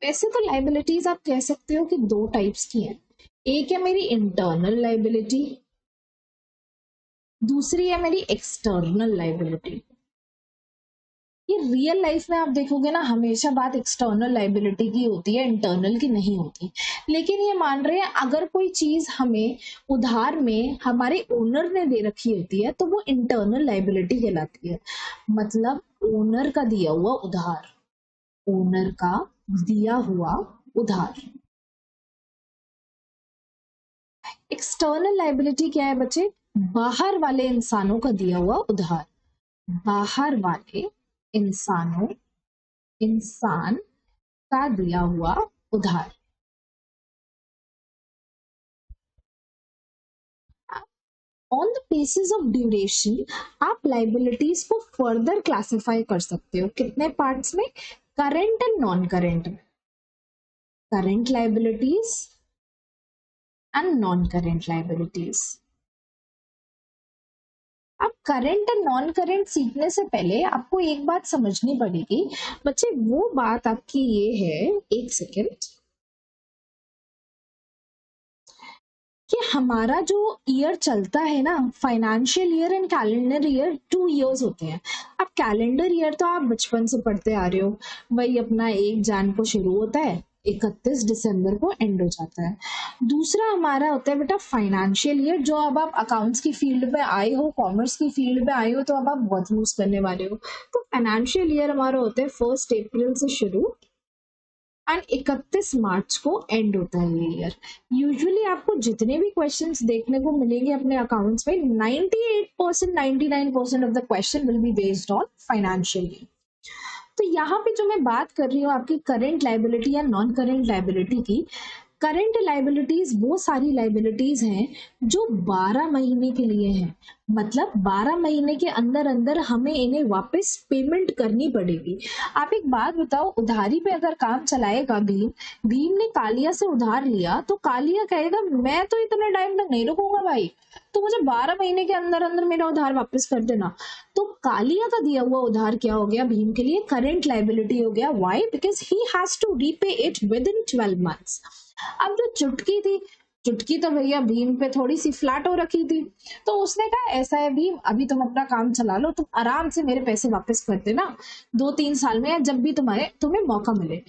वैसे तो लाइबिलिटीज आप कह सकते हो कि दो टाइप्स की हैं। एक है मेरी इंटरनल लाइबिलिटी, दूसरी है मेरी एक्सटर्नल लाइबिलिटी। ये रियल लाइफ में आप देखोगे ना, हमेशा बात एक्सटर्नल लाइबिलिटी की होती है, इंटरनल की नहीं होती। लेकिन ये मान रहे हैं अगर कोई चीज हमें उधार में हमारे ओनर ने दे रखी होती है तो वो इंटरनल लाइबिलिटी कहलाती है। मतलब ओनर का दिया हुआ उधार, ओनर का दिया हुआ उधार। एक्सटर्नल लाइबिलिटी क्या है बच्चे? बाहर वाले इंसानों का दिया हुआ उधार, बाहर वाले इंसान का दिया हुआ उधार। On the basis of duration आप लाइबिलिटीज को फर्दर क्लासिफाई कर सकते हो कितने पार्ट्स में? करंट एंड नॉन करंट में। Current liabilities and non current liabilities. अब करंट एंड नॉन करंट सीखने से पहले आपको एक बात समझनी पड़ेगी बच्चे। वो बात आपकी ये है, एक सेकेंड, कि हमारा जो ईयर चलता है ना, financial year and calendar year 2 years होते हैं। अब कैलेंडर ईयर तो आप बचपन से पढ़ते आ रहे हो, वही अपना 1 जन को शुरू होता है, 31 दिसंबर को एंड हो जाता है। दूसरा हमारा होता है बेटा फाइनेंशियल ईयर, जो अब आप अकाउंट्स की फील्ड में आए हो, कॉमर्स की फील्ड में आए हो तो अब आप बहुत यूज करने वाले हो। तो फाइनेंशियल ईयर हमारा होता है 1 अप्रैल से शुरू एंड 31 मार्च को एंड होता है ये ईयर। यूजुअली आपको जितने भी क्वेश्चंस देखने को मिलेंगे अपने अकाउंट्स में, 98% 99% of the question will be based on financial year. तो यहाँ पे जो मैं बात कर रही हूँ आपकी करंट लाइबिलिटी या नॉन करंट लाइबिलिटी की, करंट लाइबिलिटीज वो सारी लाइबिलिटीज हैं जो 12 महीने के लिए हैं। मतलब 12 महीने के अंदर अंदर हमें इन्हें वापस पेमेंट करनी पड़ेगी। आप एक बात बताओ, उधारी पे अगर काम चलाएगा भीम ने कालिया से उधार लिया तो कालिया कहेगा मैं तो इतने टाइम तक नहीं रुकूंगा भाई, तो मुझे 12 महीने के अंदर अंदर मेरा उधार वापस कर देना। तो कालिया का दिया हुआ उधार क्या हो गया? भीम के लिए करंट लाइबिलिटी हो गया। Why? Because he has to repay it within 12 months. अब जो चुटकी थी, चुटकी तो भैया भीम पे थोड़ी सी फ्लैट हो रखी थी, तो उसने कहा ऐसा है भीम, अभी तुम अपना काम चला लो, तुम आराम से मेरे पैसे वापस कर देना 2-3 साल में, या जब भी तुम्हें मौका मिले।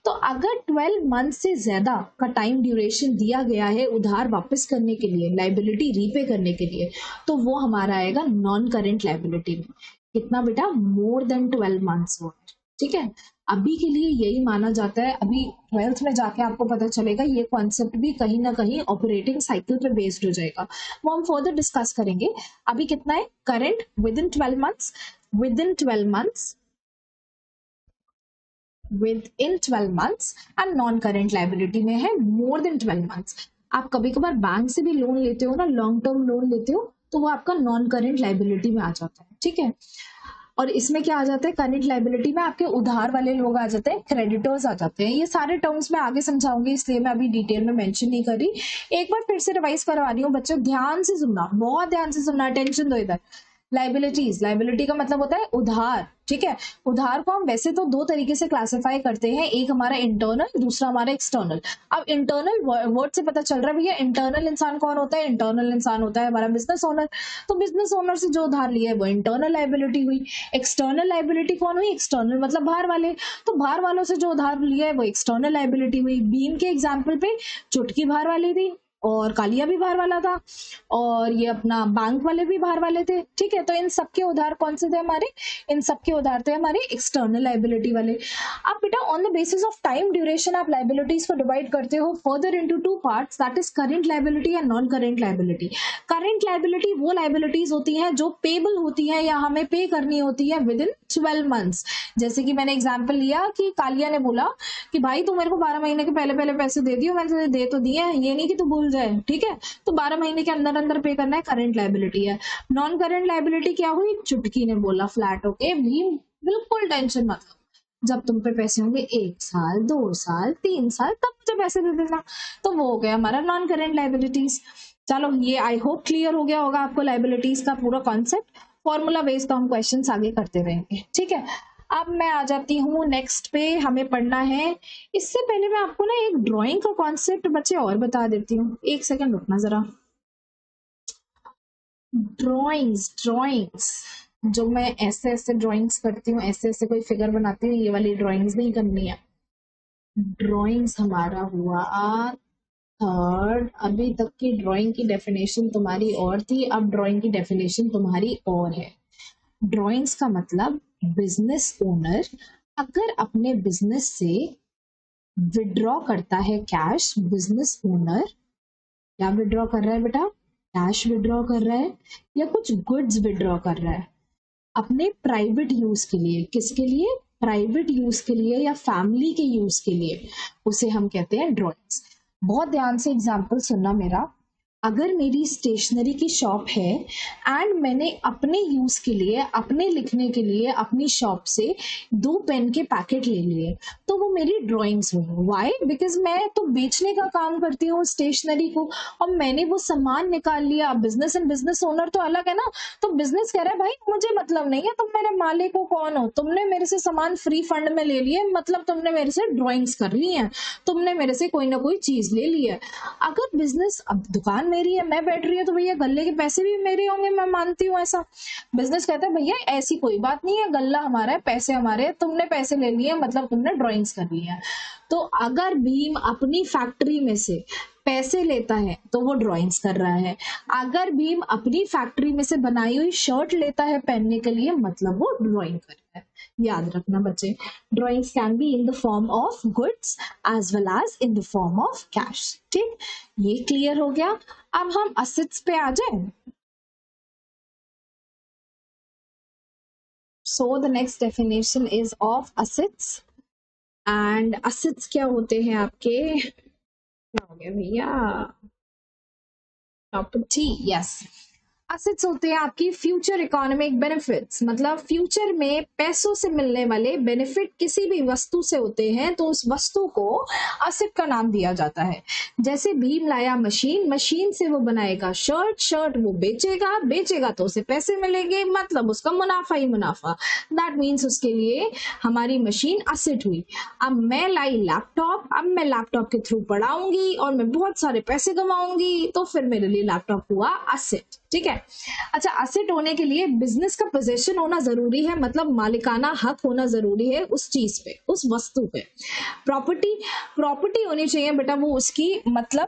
तो अगर 12 मंथ से ज्यादा का टाइम ड्यूरेशन दिया गया है उधार वापस करने के लिए, लाइबिलिटी रीपे करने के लिए, तो वो हमारा आएगा नॉन करेंट लाइबिलिटी में। कितना बेटा? More than 12 months. ठीक है, अभी के लिए यही माना जाता है। अभी 12th में जाके आपको पता चलेगा, ये कॉन्सेप्ट भी कहीं ना कहीं ऑपरेटिंग साइकिल पे बेस्ड हो जाएगा, वो हम फर्दर डिस्कस करेंगे। अभी कितना है? Current with in 12 months, with in 12 months, with in 12 months, and non current liability में है मोर देन 12 मंथ्स। आप कभी कभार बैंक से भी लोन लेते हो ना, लॉन्ग टर्म लोन लेते हो, तो वो आपका नॉन करेंट लाइबिलिटी में आ जाता है। ठीक है, और इसमें क्या आ जाता है? करंट लाइबिलिटी में आपके उधार वाले लोग आ जाते हैं, क्रेडिटर्स आ जाते हैं। ये सारे टर्म्स मैं आगे समझाऊंगी, इसलिए मैं अभी डिटेल में मेंशन नहीं कर रही। एक बार फिर से रिवाइज करवा रही हूँ बच्चों, ध्यान से सुनना, बहुत ध्यान से सुनना, टेंशन दो इधर। लाइबिलिटीज, लाइबिलिटी का मतलब होता है उधार। ठीक है, उधार को हम वैसे तो 2 तरीके से क्लासिफाई करते हैं, एक हमारा इंटरनल, दूसरा हमारा एक्सटर्नल। अब इंटरनल वर्ड से पता चल रहा है भैया, इंटरनल इंसान कौन होता है? इंटरनल इंसान होता है हमारा बिजनेस ओनर। तो बिजनेस ओनर से जो उधार लिया है वो इंटरनल लाइबिलिटी हुई। एक्सटर्नल लाइबिलिटी कौन हुई? एक्सटर्नल मतलब बाहर वाले, तो बाहर वालों से जो उधार लिया है वो एक्सटर्नल लाइबिलिटी हुई। बीम के एग्जाम्पल पे चुटकी बाहर वाली थी, और कालिया भी बाहर वाला था, और ये अपना बैंक वाले भी बाहर वाले थे, ठीक है। तो इन सबके उधार कौन से थे हमारे, इन सबके उधार थे हमारे एक्सटर्नल लाइबिलिटी वाले। अब बेटा on the basis of time duration आप लाइबिलिटीज को डिवाइड करते हो further into two parts, that is current liability and non current liability. Current liability वो लाइबिलिटीज होती हैं जो पेबल होती हैं या हमें पे करनी होती है विद इन 12 मंथ्स। जैसे कि मैंने एग्जांपल लिया कि कालिया ने बोला कि भाई तू मेरे को 12 महीने के पहले पहले पैसे दे दियो, मैंने तुझे दे तो दिए हैं, ये नहीं कि तू भूल जाए, ठीक है। तो 12 महीने के अंदर अंदर पे करना है, करंट लाइबिलिटी है। नॉन करंट लाइबिलिटी क्या हुई, चुटकी ने बोला फ्लैट ओके भीम, बिल्कुल टेंशन मत लो, जब तुम पे पैसे होंगे 1 साल 2 साल 3 साल तब मुझे पैसे दे देना। तो वो हो गया हमारा नॉन करंट लाइबिलिटीज। चलो ये आई होप क्लियर हो गया होगा आपको लाइबिलिटीज का पूरा कॉन्सेप्ट। फॉर्मूला बेस्ड तो हम क्वेश्चंस आगे करते रहेंगे, ठीक है। अब मैं आ जाती हूँ नेक्स्ट पे, हमें पढ़ना है। इससे पहले मैं आपको ना एक ड्राइंग का कॉन्सेप्ट बच्चे और बता देती हूँ, एक सेकंड रुकना जरा। ड्राइंग्स जो मैं ऐसे ऐसे ड्राइंग्स करती हूँ, ऐसे ऐसे कोई फिगर बनाती हूँ, ये वाली ड्राइंग्स नहीं करनी है। ड्राइंग्स हमारा हुआ थर्ड। अभी तक की ड्राइंग की डेफिनेशन तुम्हारी और थी, अब ड्राइंग की डेफिनेशन तुम्हारी और है। ड्राइंग्स का मतलब बिजनेस ओनर अगर अपने बिजनेस से विड्रॉ करता है कैश, बिजनेस ओनर क्या विड्रॉ कर रहा है बेटा, कैश विड्रॉ कर रहा है या कुछ गुड्स विड्रॉ कर रहा है अपने प्राइवेट यूज के लिए। किसके लिए, प्राइवेट यूज के लिए या फैमिली के यूज के लिए, उसे हम कहते हैं ड्राइंग्स। बहुत ध्यान से एग्जांपल सुनना मेरा। अगर मेरी स्टेशनरी की शॉप है एंड मैंने अपने यूज के लिए, अपने लिखने के लिए अपनी शॉप से 2 पेन के पैकेट ले लिए, तो वो मेरी ड्राइंग्स हुई। व्हाई, बिकॉज मैं तो बेचने का काम करती हूँ स्टेशनरी को, और मैंने वो सामान निकाल लिया। बिजनेस एंड बिजनेस ओनर तो अलग है ना। तो बिजनेस कह रहा है भाई मुझे मतलब नहीं है, तुम मेरे मालिक हो, कौन हो, तुमने मेरे से सामान फ्री फंड में ले लिए, मतलब तुमने मेरे से ड्राइंग्स कर ली है, तुमने मेरे से कोई ना कोई चीज ले ली है। अगर बिजनेस, अब दुकान मेरी है, मैं बैठ रही हूँ, तो भैया गल्ले के पैसे भी मेरे होंगे, मैं मानती हूँ ऐसा। बिजनेस कहता है भैया ऐसी कोई बात नहीं है, गल्ला हमारा है, पैसे हमारे, तुमने पैसे ले लिए मतलब तुमने ड्राइंग्स कर ली है। तो अगर भीम अपनी फैक्ट्री में से पैसे लेता है तो वो ड्राइंग्स कर रहा है। अगर भीम अपनी फैक्ट्री में से बनाई हुई शर्ट लेता है पहनने के लिए, मतलब वो ड्राइंग कर रहा है। याद रखना बच्चे, drawings can be in the form of goods as well as in the form of cash. ठीक, ये क्लियर हो गया। अब हम असेट्स पे आ जाए। So the next definition is of assets, and assets क्या होते हैं आपके, क्या हो गया भैया, प्रॉपर्टी, यस। असेट्स होते हैं आपकी फ्यूचर इकोनॉमिक बेनिफिट्स, मतलब फ्यूचर में पैसों से मिलने वाले बेनिफिट किसी भी वस्तु से होते हैं तो उस वस्तु को असेट का नाम दिया जाता है। जैसे भीम लाया मशीन, मशीन से वो बनाएगा शर्ट, शर्ट वो बेचेगा, बेचेगा तो उसे पैसे मिलेंगे, मतलब उसका मुनाफा ही मुनाफा। दैट मीन्स उसके लिए हमारी मशीन असेट हुई। अब मैं लाई लैपटॉप, अब मैं लैपटॉप के थ्रू पढ़ाऊंगी और मैं बहुत सारे पैसे कमाऊंगी, तो फिर मेरे लिए लैपटॉप हुआ असेट। ठीक है। अच्छा, असेट होने के लिए बिजनेस का पोजीशन होना जरूरी है, मतलब मालिकाना हक होना जरूरी है उस चीज पे, उस वस्तु पे। प्रॉपर्टी, प्रॉपर्टी होनी चाहिए बेटा वो उसकी, मतलब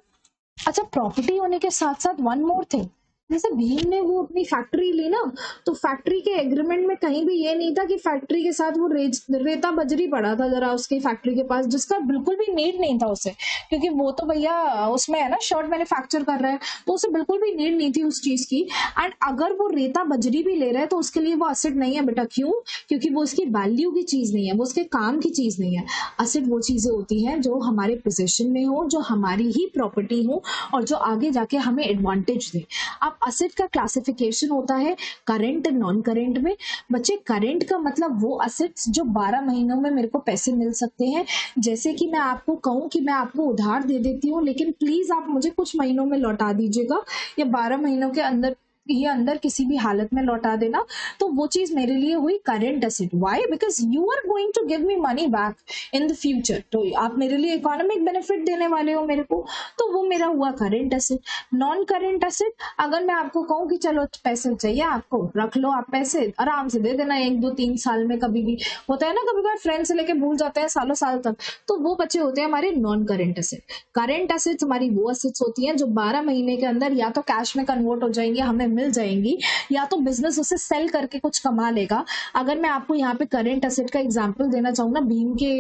अच्छा प्रॉपर्टी होने के साथ साथ वन मोर थिंग, जैसे भीम ने वो अपनी फैक्ट्री ली ना, तो फैक्ट्री के एग्रीमेंट में कहीं भी ये नहीं था कि फैक्ट्री के साथ वो रेता बजरी पड़ा था जरा उसकी फैक्ट्री के पास, जिसका बिल्कुल भी नीड नहीं था उसे, क्योंकि वो तो भैया उसमें है ना शर्ट मैन्युफैक्चर कर रहा है, तो उसे बिल्कुल भी नीड नहीं थी उस चीज की। एंड अगर वो रेता बजरी भी ले रहा है तो उसके लिए वो असेट नहीं है बेटा। क्यों? क्योंकि वो उसकी वैल्यू की चीज नहीं है, वो उसके काम की चीज नहीं है। असेट वो चीजें होती हैं जो हमारे पोजीशन में हो, जो हमारी ही प्रॉपर्टी हो और जो आगे जाके हमें एडवांटेज दे। अब असेट का क्लासिफिकेशन होता है करंट नॉन करंट में। बच्चे करंट का मतलब वो असेट्स जो 12 महीनों में मेरे को पैसे मिल सकते हैं। जैसे कि मैं आपको कहूं कि मैं आपको उधार दे देती हूँ, लेकिन प्लीज आप मुझे कुछ महीनों में लौटा दीजिएगा, या 12 महीनों के अंदर ये अंदर किसी भी हालत में लौटा देना, तो वो चीज मेरे लिए हुई current asset. Why? Because you are going to give me money back in the future, तो आप मेरे लिए इकोनॉमिक बेनिफिट देने वाले हो मेरे को, तो वो मेरा हुआ current asset. Non current asset, अगर मैं आपको कहूँ कि चलो पैसे चाहिए आपको, रख लो आप पैसे, आराम से दे देना 1 2 3 साल में, कभी भी होता है ना, कभी कभी फ्रेंड से लेके भूल जाते हैं सालों साल तक, तो वो बच्चे होते हैं हमारे non current asset. Current assets हमारी वो एसेट्स होती हैं जो 12 महीने के अंदर या तो कैश में कन्वर्ट हो जाएंगे, हमें मिल जाएंगी, या तो बिजनेस उसे सेल करके कुछ कमा लेगा। अगर मैं आपको यहाँ पे करेंट एसेट का एग्जांपल देना चाहूँ ना भीम के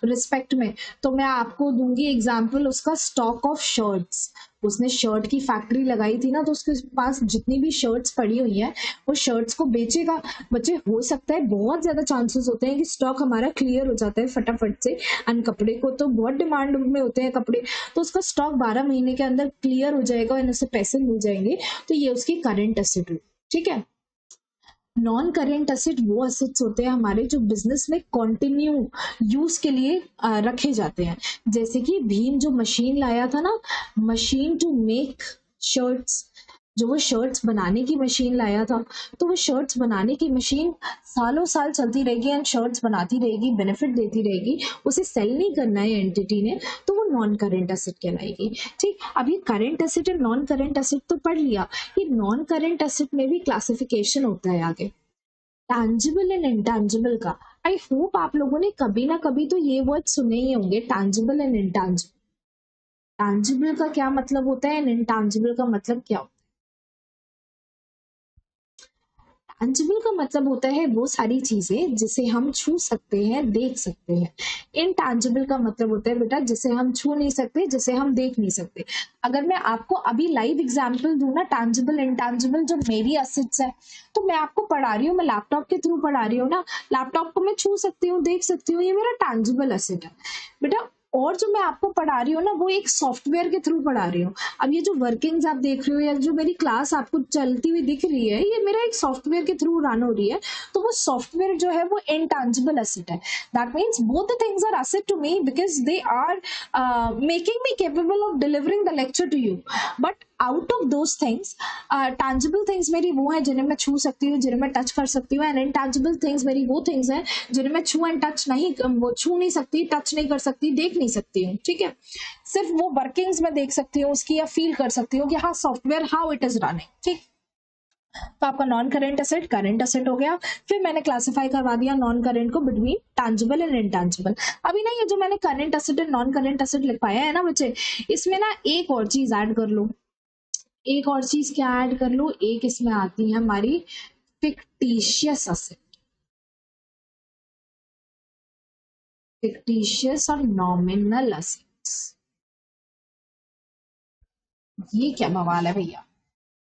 रिस्पेक्ट में, तो मैं आपको दूंगी एग्जांपल उसका स्टॉक ऑफ शर्ट्स। उसने शर्ट की फैक्ट्री लगाई थी ना, तो उसके पास जितनी भी शर्ट्स पड़ी हुई है वो शर्ट्स को बेचेगा। बच्चे हो सकता है बहुत ज्यादा चांसेस होते हैं कि स्टॉक हमारा क्लियर हो जाता है फटाफट से, एंड कपड़े को तो बहुत डिमांड में होते हैं कपड़े, तो उसका स्टॉक 12 महीने के अंदर क्लियर हो जाएगा और उसे पैसे मिल जाएंगे, तो ये उसकी करेंट एसेट हुई। ठीक है। नॉन करेंट एसेट वो एसेट्स होते हैं हमारे जो बिजनेस में कंटिन्यू यूज के लिए रखे जाते हैं। जैसे कि भीम जो मशीन लाया था ना, मशीन टू मेक शर्ट्स, जो वो शर्ट्स बनाने की मशीन लाया था, तो वो शर्ट्स बनाने की मशीन सालों साल चलती रहेगी एंड शर्ट्स बनाती रहेगी, बेनिफिट देती रहेगी, उसे सेल नहीं करना है एंटिटी ने, तो वो नॉन करेंट एसेट कहलाएगी। ठीक, अब ये करेंट एसेट और नॉन करेंट एसेट तो पढ़ लिया, ये नॉन करेंट एसेट में भी क्लासिफिकेशन होता है आगे, टैंजिबल एंड इंटैंजिबल का। आई होप आप लोगों ने कभी ना कभी तो ये वर्ड सुने ही होंगे, टैंजिबल एंड इंटैंजिबल। टैंजिबल का क्या मतलब होता है एंड इंटैंजिबल का मतलब क्या होता है? टैंजिबल का मतलब होता है वो सारी चीजें जिसे हम छू सकते हैं, देख सकते हैं। इनटैंजिबल का मतलब होता है बेटा जिसे हम छू नहीं सकते, जिसे हम देख नहीं सकते। अगर मैं आपको अभी लाइव एग्जांपल दूं ना, टैंजिबल इनटैंजिबल जो मेरी एसेट्स है, तो मैं आपको पढ़ा रही हूँ, मैं लैपटॉप के थ्रू पढ़ा रही हूँ ना, लैपटॉप को मैं छू सकती हूँ, देख सकती हूँ, ये मेरा टैंजिबल एसेट है बेटा। और जो मैं आपको पढ़ा रही हूँ ना, वो एक सॉफ्टवेयर के थ्रू पढ़ा रही हूँ। अब ये जो वर्किंग्स आप देख रहे हो या जो मेरी क्लास आपको चलती हुई दिख रही है, ये मेरा एक सॉफ्टवेयर के थ्रू रन हो रही है, तो वो सॉफ्टवेयर जो है वो इंटैंजिबल एसेट है। That means both the things are asset to me because they are making me capable of delivering the lecture to you. But out of those things, tangible things मेरी वो है जिन्हें मैं छू सकती हूँ, जिन्हें मैं टच कर सकती हूँ, एंड इनटैंजिबल थिंग्स मेरी वो थिंग्स हैं जिन्हें मैं छू एंड टच नहीं, वो छू नहीं सकती, टच नहीं कर सकती, देख नहीं सकती हूँ। ठीक है, सिर्फ वो वर्किंग्स में देख सकती हूँ उसकी, या फील कर सकती हूँ कि हाँ software how it is running. ठीक, तो आपका non current asset current asset हो गया। फिर मैंने क्लासिफाई करवा दिया नॉन करेंट को बिटवीन टैंजिबल एंड इनटैंजिबल। अभी ना ये जो मैंने current asset and non current asset लिखवाया है ना बच्चे, इसमें ना एक और चीज ऐड कर लो। एक और चीज क्या ऐड कर लो, एक इसमें आती है हमारी फिक्टिशियस एसेट, फिक्टिशियस और नॉमिनल एसेट्स। ये क्या बवाल है भैया?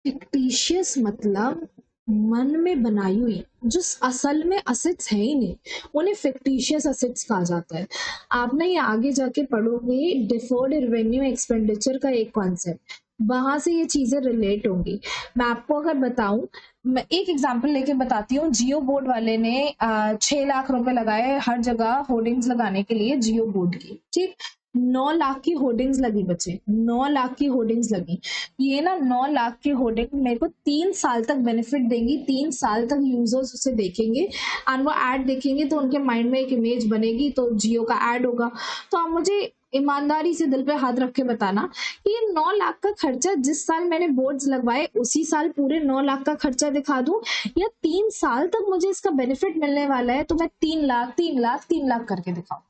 फिक्टिशियस मतलब मन में बनाई हुई, जो असल में असेट्स है ही नहीं, उन्हें फिक्टिशियस असेट्स कहा जाता है। आप ना ये आगे जाके पढ़ोगे डिफर्ड रेवेन्यू एक्सपेंडिचर का एक कॉन्सेप्ट, वहां से ये चीजें रिलेट होंगी। मैं आपको अगर बताऊं, मैं एक एग्जांपल लेके बताती हूँ। जियो बोर्ड वाले ने 6 लाख रुपए लगाए हर जगह होर्डिंग्स लगाने के लिए जियो बोर्ड की। ठीक, 9 लाख की होर्डिंग्स लगी बच्चे, 9 लाख की होर्डिंग्स लगी। ये ना 9 लाख की होर्डिंग मेरे को 3 साल तक बेनिफिट देंगी, 3 साल तक यूजर्स उसे देखेंगे एंड वो एड देखेंगे तो उनके माइंड में एक इमेज बनेगी, तो जियो का एड होगा। तो आप मुझे ईमानदारी से दिल पे हाथ रख के बताना, ये 9 लाख का खर्चा जिस साल मैंने बोर्ड्स लगवाए उसी साल पूरे 9 लाख का खर्चा दिखा दूं, या 3 साल तक मुझे इसका बेनिफिट मिलने वाला है तो मैं 3 लाख 3 लाख 3 लाख करके दिखाऊं?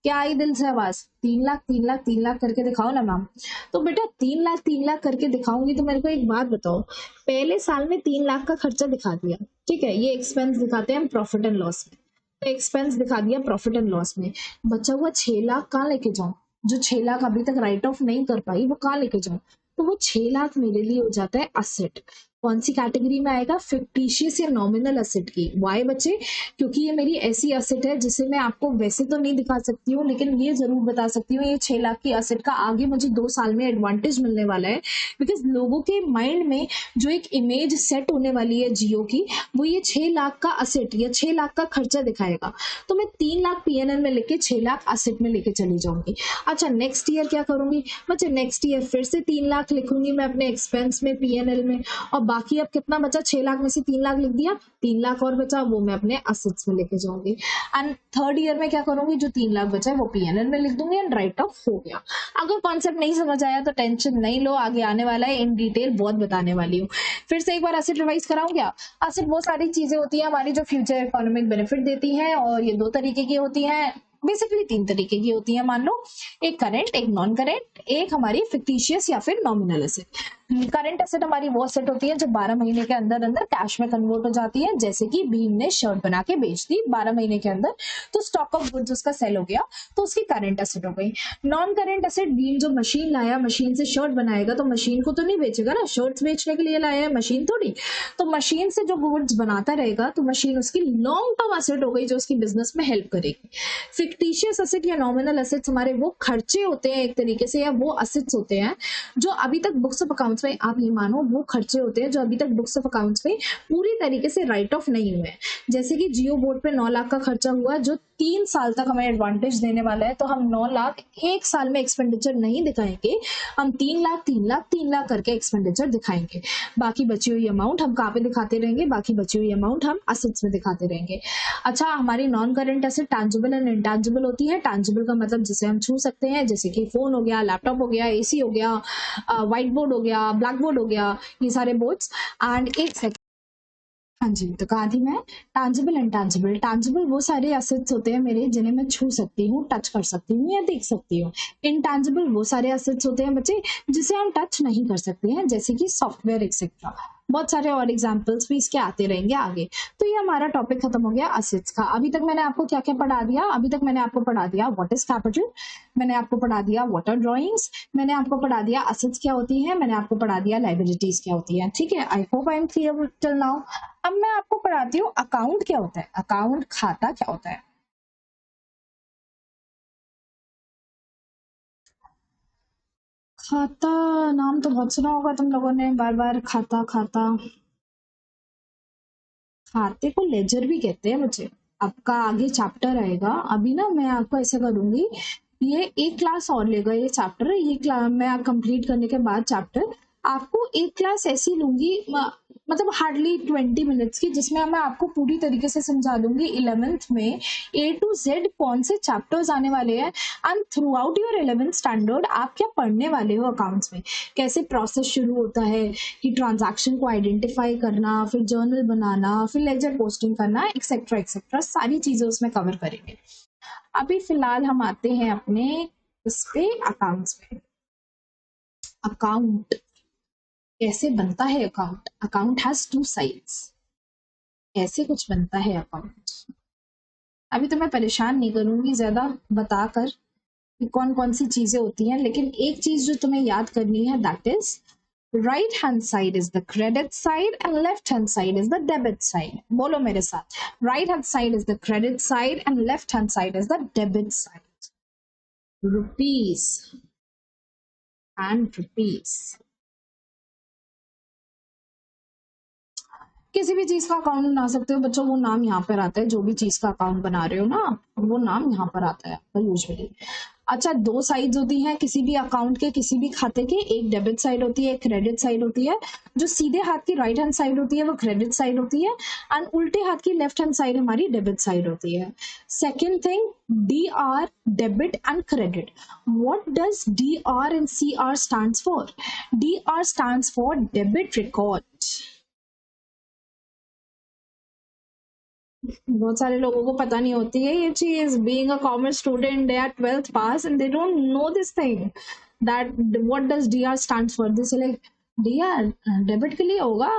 क्या आई दिल से आवाज? 3 लाख 3 लाख 3 लाख करके दिखाओ ना मैम। तो बेटा 3 लाख 3 लाख करके दिखाऊंगी तो मेरे को एक बात बताओ, पहले साल में 3 लाख का खर्चा दिखा दिया, ठीक है, ये एक्सपेंस दिखाते हैं हम प्रॉफिट एंड लॉस में, तो एक्सपेंस दिखा दिया प्रॉफिट एंड लॉस में, बचा हुआ 6 लाख कहाँ लेके जाऊं? जो 6 लाख अभी तक राइट ऑफ नहीं कर पाई वो कहाँ लेके जाऊं? तो वो 6 लाख मेरे लिए हो जाता है असेट। कौन सी कैटेगरी में आएगा? फिक्टिशियस या नॉमिनल एसेट की। वाई बच्चे? क्योंकि ये मेरी ऐसी एसेट है जिसे मैं आपको वैसे तो नहीं दिखा सकती हूँ, लेकिन ये जरूर बता सकती हूँ ये 6 लाख की एसेट का आगे मुझे 2 साल में एडवांटेज मिलने वाला है। बिकॉज लोगों के माइंड में जो एक इमेज सेट होने वाली है जियो की, वो ये 6 लाख का एसेट या 6 लाख का खर्चा दिखाएगा। तो मैं 3 लाख पीएनएल में लेके 6 लाख एसेट में लेके चली जाऊंगी। अच्छा, नेक्स्ट ईयर क्या करूंगी बच्चे? नेक्स्ट ईयर फिर से 3 लाख लिखूंगी मैं अपने एक्सपेंस में पीएनएल में, और बाकी अब कितना बचा, 6 लाख में से 3 लाख लिख दिया, 3 लाख और बचा, वो मैं अपने असेट्स में लेके जाऊंगी। एंड थर्ड ईयर में क्या करूंगी, जो 3 लाख बचा है वो पीएनएल में लिख दूंगी एंड राइट ऑफ हो गया। अगर कॉन्सेप्ट नहीं समझ आया तो टेंशन नहीं लो, आगे आने वाला है, इन डिटेल बहुत बताने वाली हूँ। फिर से एक बार एसेट रिवाइज कराऊं क्या? एसेट वो सारी चीजें होती है हमारी जो फ्यूचर इकोनॉमिक बेनिफिट देती है, और ये 2 तरीके की होती है, बेसिकली 3 तरीके की होती है मान लो, एक करेंट, एक नॉन करेंट, एक हमारी फिक्टिशियस या फिर नॉमिनल एसेट। करंट एसेट हमारी वो एसेट होती है जो 12 महीने के अंदर अंदर कैश में कन्वर्ट हो जाती है, जैसे कि भीम ने शर्ट बना के बेच दी 12 महीने के अंदर, तो स्टॉक ऑफ गुड्स उसका सेल हो गया, तो उसकी करंट एसेट हो गई। नॉन करंट एसेट, भीम जो मशीन लाया, मशीन से शर्ट बनाएगा, तो मशीन को तो नहीं बेचेगा ना, शर्ट्स बेचने के लिए लाया है, मशीन थोड़ी, तो मशीन से जो गुड्स बनाता रहेगा तो मशीन उसकी लॉन्ग टर्म एसेट हो गई जो उसकी बिजनेस में हेल्प करेगी। फिक्टिशियस एसेट या नॉमिनल एसेट्स हमारे वो खर्चे होते हैं एक तरीके से, या वो एसेट्स होते हैं जो अभी तक बुक्स ऑफ अकाउंट्स में, आप ये मानो वो खर्चे होते हैं जो अभी तक बुक्स ऑफ अकाउंट्स में पूरी तरीके से राइट ऑफ नहीं हुए। जैसे कि जियो बोर्ड पे 9 लाख का खर्चा हुआ जो 3 साल तक हमें एडवांटेज देने वाला है, तो हम 9 लाख एक साल में एक्सपेंडिचर नहीं दिखाएंगे, हम 3 लाख 3 लाख 3 लाख करके एक्सपेंडिचर दिखाएंगे। बाकी बची हुई अमाउंट हम कहाँ पे दिखाते रहेंगे, बाकी बची हुई अमाउंट हम असेट्स में दिखाते रहेंगे। अच्छा, हमारी non current asset tangible and intangible होती है। टैंजिबल का मतलब जिसे हम छू सकते हैं, जैसे कि फोन हो गया, लैपटॉप हो गया, एसी हो गया, व्हाइट बोर्ड हो गया, ब्लैक बोर्ड हो गया, ये सारे बोर्ड्स। एंड एक सेकंड, हाँ जी, तो कहा थी मैं, टैंजिबल इंटैंजिबल। टैंजिबल वो सारे एसेट्स होते हैं मेरे जिन्हें मैं छू सकती हूँ, टच कर सकती हूँ या देख सकती हूँ। इंटैंजिबल वो सारे एसेट्स होते हैं बच्चे जिसे हम टच नहीं कर सकते हैं, जैसे कि सॉफ्टवेयर एक्सेट्रा। बहुत सारे और एग्जाम्पल्स भी इसके आते रहेंगे आगे। तो ये हमारा टॉपिक खत्म हो गया असेट्स का। अभी तक मैंने आपको क्या क्या पढ़ा दिया? अभी तक मैंने आपको पढ़ा दिया व्हाट इज कैपिटल, मैंने आपको पढ़ा दिया व्हाट आर ड्रॉइंग्स, मैंने आपको पढ़ा दिया असेट्स क्या होती है, मैंने आपको पढ़ा दिया लाइबिलिटीज क्या होती है। ठीक है, I hope I am clear till now. अब मैं आपको पढ़ाती हूँ अकाउंट क्या होता है, अकाउंट खाता क्या होता है। खाता, नाम तो बहुत सुना होगा तुम लोगों ने बार बार, खाता खाता। खाते को लेजर भी कहते हैं बच्चे। आपका आगे चैप्टर आएगा, अभी ना मैं आपको ऐसा करूंगी, ये एक क्लास और लेगा ये चैप्टर, ये क्लास मैं कंप्लीट करने के बाद चैप्टर आपको एक क्लास ऐसी लूंगी, मतलब हार्डली 20 मिनट्स की, जिसमें मैं आपको पूरी तरीके से समझा दूंगी 11th में A to Z कौन से चैप्टर्स आने वाले हैं, and through out your 11th standard आप क्या पढ़ने वाले हो अकाउंट्स में, कैसे प्रोसेस शुरू होता है कि ट्रांजैक्शन को आइडेंटिफाई करना, फिर जर्नल बनाना, फिर लेजर पोस्टिंग करना, एक्सेट्रा एक्सेट्रा, सारी चीजें उसमें कवर करेंगे। अभी फिलहाल हम आते हैं अपने इस पे अकाउंट्स में। अकाउंट कैसे बनता है? Account, account has 2 sides. कैसे कुछ बनता है अकाउंट? अभी तो मैं परेशान नहीं करूंगी ज्यादा बताकर कि कौन कौन सी चीजें होती हैं, लेकिन एक चीज जो तुम्हें याद करनी है, that is right hand side is the credit side and left hand side is the debit side. बोलो मेरे साथ, right hand side is the credit side and left hand side is the debit side. Rupees and rupees, किसी भी चीज का account बना सकते हो बच्चों, वो नाम यहाँ पर आता है, जो भी चीज का अकाउंट बना रहे हो ना, वो नाम यहाँ पर आता है यूजुअली। अच्छा, 2 साइड्स होती हैं किसी भी अकाउंट के, किसी भी खाते के, एक डेबिट साइड होती है, एक क्रेडिट साइड होती है। जो सीधे हाथ की राइट हैंड साइड होती है वो क्रेडिट साइड होती है, एंड उल्टे हाथ की लेफ्ट हैंड साइड हमारी डेबिट साइड होती है। Second thing, DR, debit and credit. What does DR and CR stands for? DR stands for debit record. बहुत सारे लोगों को पता नहीं होती है ये चीज, being a commerce student, they are 12th pass and they don't know this thing, that what does DR stands for. This like DR debit के लिए होगा,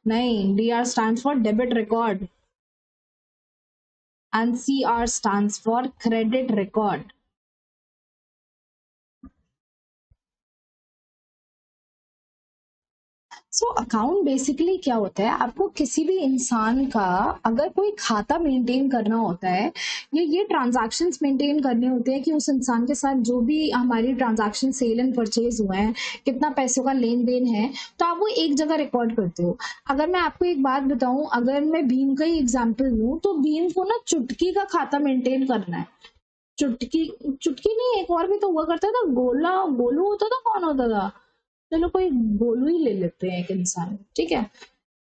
नहीं, DR stands for debit record and CR stands for credit record. So account basically क्या होता है, आपको किसी भी इंसान का अगर कोई खाता मेंटेन करना होता है या ये ट्रांजैक्शंस मेंटेन करने होते हैं कि उस इंसान के साथ जो भी हमारी ट्रांजैक्शन सेल एंड परचेज हुए हैं, कितना पैसों का लेन देन है, तो आप वो एक जगह रिकॉर्ड करते हो। अगर मैं आपको एक बात बताऊं, अगर मैं भीम का ही एग्जाम्पल लूं, तो भीम को ना चुटकी का खाता मेंटेन करना है। चुटकी, चुटकी नहीं, एक और भी तो हुआ करता था, गोला, गोलू होता था, कौन होता था, चलो कोई गोलू ही ले लेते हैं, एक इंसान, ठीक है।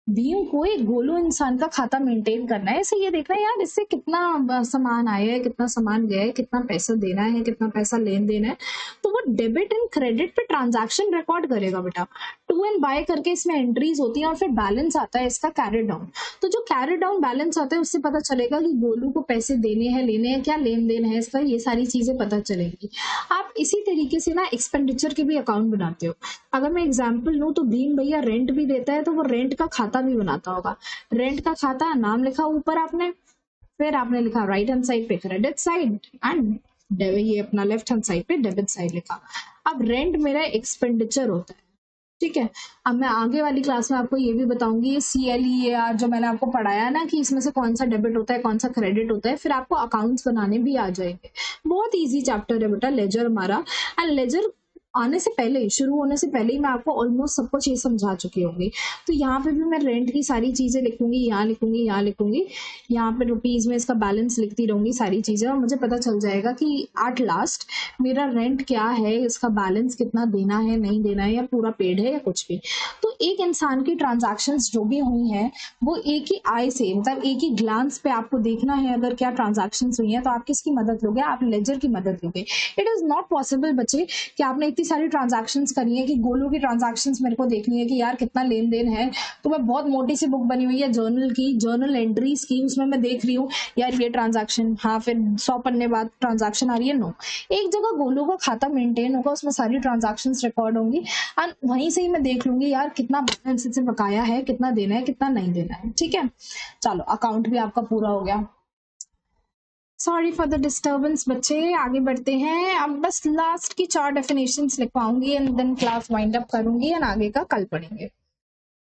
भीम को एक गोलू इंसान का खाता मेंटेन करना है, इसे ये देखना है यार इससे कितना सामान आया है, कितना सामान गया है, कितना पैसा देना है, कितना पैसा लेन देना है। तो वो डेबिट एंड क्रेडिट पे ट्रांजैक्शन रिकॉर्ड करेगा बेटा। टू एंड बाय करके इसमें एंट्रीज होती हैं और फिर बैलेंस आता है इसका कैरी डाउन। तो जो कैरी डाउन बैलेंस आता है उससे पता चलेगा कि गोलू को पैसे देने हैं, लेने हैं, क्या लेन देन है इसका, ये सारी चीजें पता चलेगी। आप इसी तरीके से ना एक्सपेंडिचर के भी अकाउंट बनाते हो। अगर मैं एग्जाम्पल लूँ तो भीम भैया रेंट भी देता है, तो वो रेंट का खाता भी बनाता होगा। रेंट का खाता, नाम लिखा ऊपर आपने, फिर आपने लिखा राइट हैंड साइड पे क्रेडिट साइड एंड ये अपना लेफ्ट हैंड साइड पे डेबिट साइड लिखा। अब रेंट मेरा एक्सपेंडिचर होता है, ठीक है। अब मैं आगे वाली क्लास में आपको ये भी बताऊंगी, ये CLEAR जो मैंने आपको पढ़ाया ना कि इसमें से कौन सा डेबिट होता है, कौन सा क्रेडिट होता है, फिर आपको अकाउंट्स बनाने भी आ जाएंगे। बहुत इजी चैप्टर है बेटा लेजर हमारा। एंड लेजर आने से पहले, शुरू होने से पहले ही मैं आपको ऑलमोस्ट सब कुछ ये समझा चुकी होंगी। तो यहाँ पे भी मैं रेंट की सारी चीजें लिखूंगी, यहाँ लिखूंगी, यहाँ लिखूंगी, यहाँ पे रुपीज में इसका बैलेंस लिखती रहूंगी सारी चीजें, और मुझे पता चल जाएगा कि एट लास्ट मेरा रेंट क्या है, इसका बैलेंस कितना देना है, नहीं देना है, या पूरा पेड है, या कुछ भी। तो एक इंसान की ट्रांजैक्शंस जो भी हुई हैं वो एक ही आई से, मतलब एक ही ग्लांस पे आपको देखना है अगर क्या ट्रांजैक्शंस हुई हैं, तो आप किसकी मदद लोगे, आप लेजर की मदद लोगे। इट इज नॉट पॉसिबल बच्चे कि आपने इतनी सारी ट्रांजैक्शंस करनी है कि गोलू की ट्रांजैक्शंस मेरे को देखनी है कि यार कितना लेन देन है, तो मैं बहुत मोटी सी बुक बनी हुई है जर्नल की, जर्नल एंट्रीज की, उसमें मैं देख रही हूँ यार ये ट्रांजैक्शन, हाँ फिर 100 पन्ने बाद ट्रांजैक्शन आ रही है। नो, एक जगह गोलू का खाता मेंटेन होगा, उसमें सारी ट्रांजैक्शंस रिकॉर्ड होंगी एंड वहीं से ही मैं देख लूंगी यार कितना बैलेंस से बकाया है, कितना देना है, कितना नहीं देना है, ठीक है। चलो अकाउंट भी आपका पूरा हो गया। सॉरी फॉर द डिस्टर्बेंस बच्चे, आगे बढ़ते हैं। अब बस लास्ट की 4 डेफिनेशंस लिखवाऊंगी and then class wind up करूंगी एंड आगे का कल पढ़ेंगे।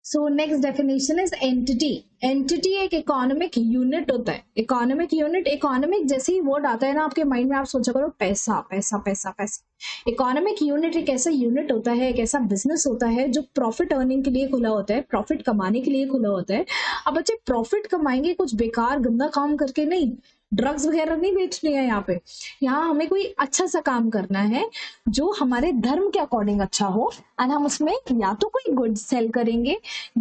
So next definition is entity. Entity एक इकोनॉमिक यूनिट होता है। इकोनॉमिक यूनिट, इकोनॉमिक जैसे ही वर्ड आता है ना आपके माइंड में, आप सोचा करो पैसा पैसा पैसा पैसा। इकोनॉमिक यूनिट एक ऐसा यूनिट होता है, एक ऐसा बिजनेस होता है जो प्रॉफिट अर्निंग के लिए खुला होता है, प्रॉफिट कमाने के लिए खुला होता है। अब बच्चे प्रॉफिट कमाएंगे कुछ बेकार गंदा काम करके नहीं, ड्रग्स वगैरह नहीं बेचने हैं यहाँ पे। यहाँ हमें कोई अच्छा सा काम करना है जो हमारे धर्म के अकॉर्डिंग अच्छा हो, एंड हम उसमें या तो कोई गुड सेल करेंगे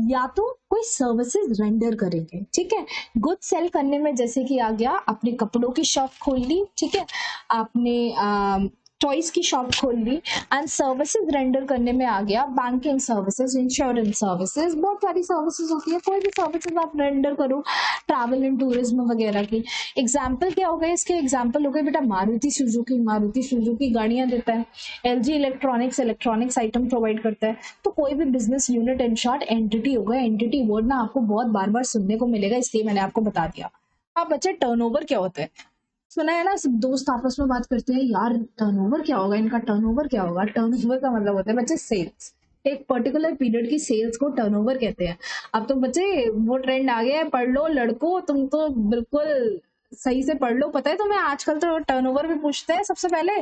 या तो कोई सर्विसेज रेंडर करेंगे, ठीक है। गुड सेल करने में जैसे कि आ गया अपने कपड़ों की शॉप खोल ली, ठीक है, आपने टॉयज की शॉप खोल ली, एंड सर्विसेज रेंडर करने में आ गया बैंकिंग सर्विसेज, इंश्योरेंस सर्विसेज, बहुत सारी सर्विसेज होती है, कोई भी सर्विसेज आप रेंडर करो, ट्रैवल एंड टूरिज्म वगैरह की। एग्जाम्पल क्या हो गए इसके, एग्जाम्पल हो गए बेटा मारुति सुजुकी। मारुति सुजुकी गाड़ियां देता है, LG electronics electronics item provide करता है। तो कोई भी business unit in short entity होगा। एंटिटी वर्ड ना आपको बहुत बार बार सुनने को मिलेगा, इसलिए मैंने आपको बता दिया। अब बच्चे टर्नओवर क्या होता है, सुना है ना, सब दोस्त आपस में बात करते हैं यार टर्नओवर क्या होगा, इनका टर्नओवर क्या होगा। टर्नओवर का मतलब होता है बच्चे सेल्स, एक पर्टिकुलर पीरियड की सेल्स को टर्नओवर कहते हैं। अब तो बच्चे वो ट्रेंड आ गया है, पढ़ लो लड़कों, तुम तो बिल्कुल सही से पढ़ लो। पता है तुम्हें आजकल तो टर्नओवर भी पूछते हैं सबसे पहले,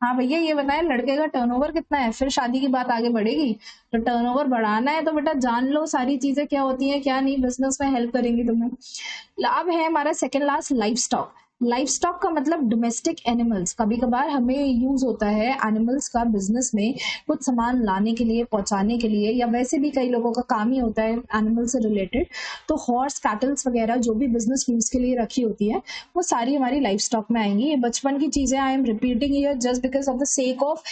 हाँ भैया ये बताए लड़के का टर्नओवर कितना है, फिर शादी की बात आगे बढ़ेगी। तो टर्नओवर बढ़ाना है तो बेटा जान लो सारी चीजें क्या होती है क्या नहीं, बिजनेस में हेल्प करेंगी तुम्हें। अब है हमारा second last, life stock. Life stock का मतलब डोमेस्टिक एनिमल्स। कभी कभार हमें यूज होता है एनिमल्स का बिजनेस में, कुछ सामान लाने के लिए, पहुंचाने के लिए, या वैसे भी कई लोगों का काम ही होता है एनिमल से रिलेटेड। तो हॉर्स, कैटल्स वगैरह जो भी बिजनेस यूज के लिए रखी होती है वो सारी हमारी लाइफ स्टॉक में आएंगी। ये बचपन की चीजें I am repeating here just because of the sake of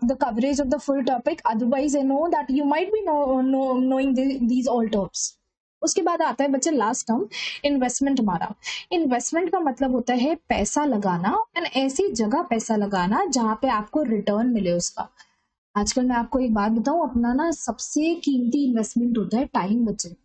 the coverage of the full topic, otherwise I know that you might be knowing these all terms. उसके बाद आता है बच्चे लास्ट टर्म, इन्वेस्टमेंट। हमारा इन्वेस्टमेंट का मतलब होता है पैसा लगाना, एंड ऐसी जगह पैसा लगाना जहां पे आपको रिटर्न मिले उसका। आजकल मैं आपको एक बात बताऊं, अपना ना सबसे कीमती इन्वेस्टमेंट होता है टाइम। बच्चे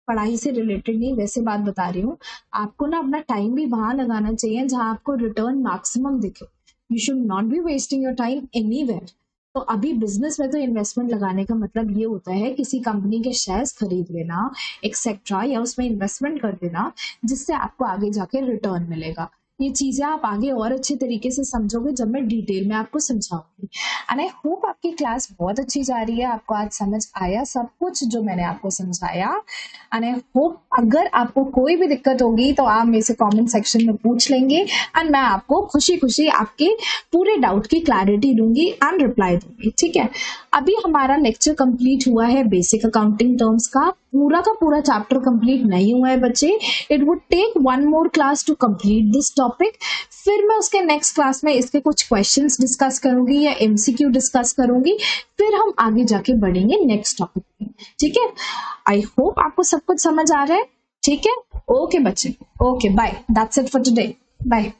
पढ़ाई से रिलेटेड नहीं, वैसे बात बता रही हूँ, आपको ना अपना टाइम भी वहां लगाना चाहिए जहां आपको रिटर्न मैक्सिमम दिखे। You should not be wasting your time anywhere. तो अभी बिजनेस में तो इन्वेस्टमेंट लगाने का मतलब ये होता है किसी कंपनी के शेयर्स खरीद लेना एक्सेट्रा, या उसमें इन्वेस्टमेंट कर देना जिससे आपको आगे जाके रिटर्न मिलेगा। ये चीजें आप आगे और अच्छे तरीके से समझोगे जब मैं डिटेल में आपको समझाऊंगी। एंड आई होप आपकी क्लास बहुत अच्छी जा रही है, आपको आज समझ आया सब कुछ जो मैंने आपको समझाया। एंड आई होप अगर आपको कोई भी दिक्कत होगी तो आप मेरे से कमेंट सेक्शन में पूछ लेंगे एंड मैं आपको खुशी खुशी आपके पूरे डाउट की क्लैरिटी दूंगी एंड रिप्लाई दूंगी, ठीक है। अभी हमारा लेक्चर कंप्लीट हुआ है बेसिक अकाउंटिंग टर्म्स का पूरा चैप्टर कंप्लीट नहीं हुआ है बच्चे। It would take one more class to complete this topic. फिर मैं उसके नेक्स्ट क्लास में इसके कुछ क्वेश्चंस डिस्कस करूंगी या एमसीक्यू डिस्कस करूंगी, फिर हम आगे जाके बढ़ेंगे नेक्स्ट टॉपिक पे, ठीक है। आई होप आपको सब कुछ समझ आ रहा है, ठीक है। ओके बच्चे, okay bye, that's it for today, bye.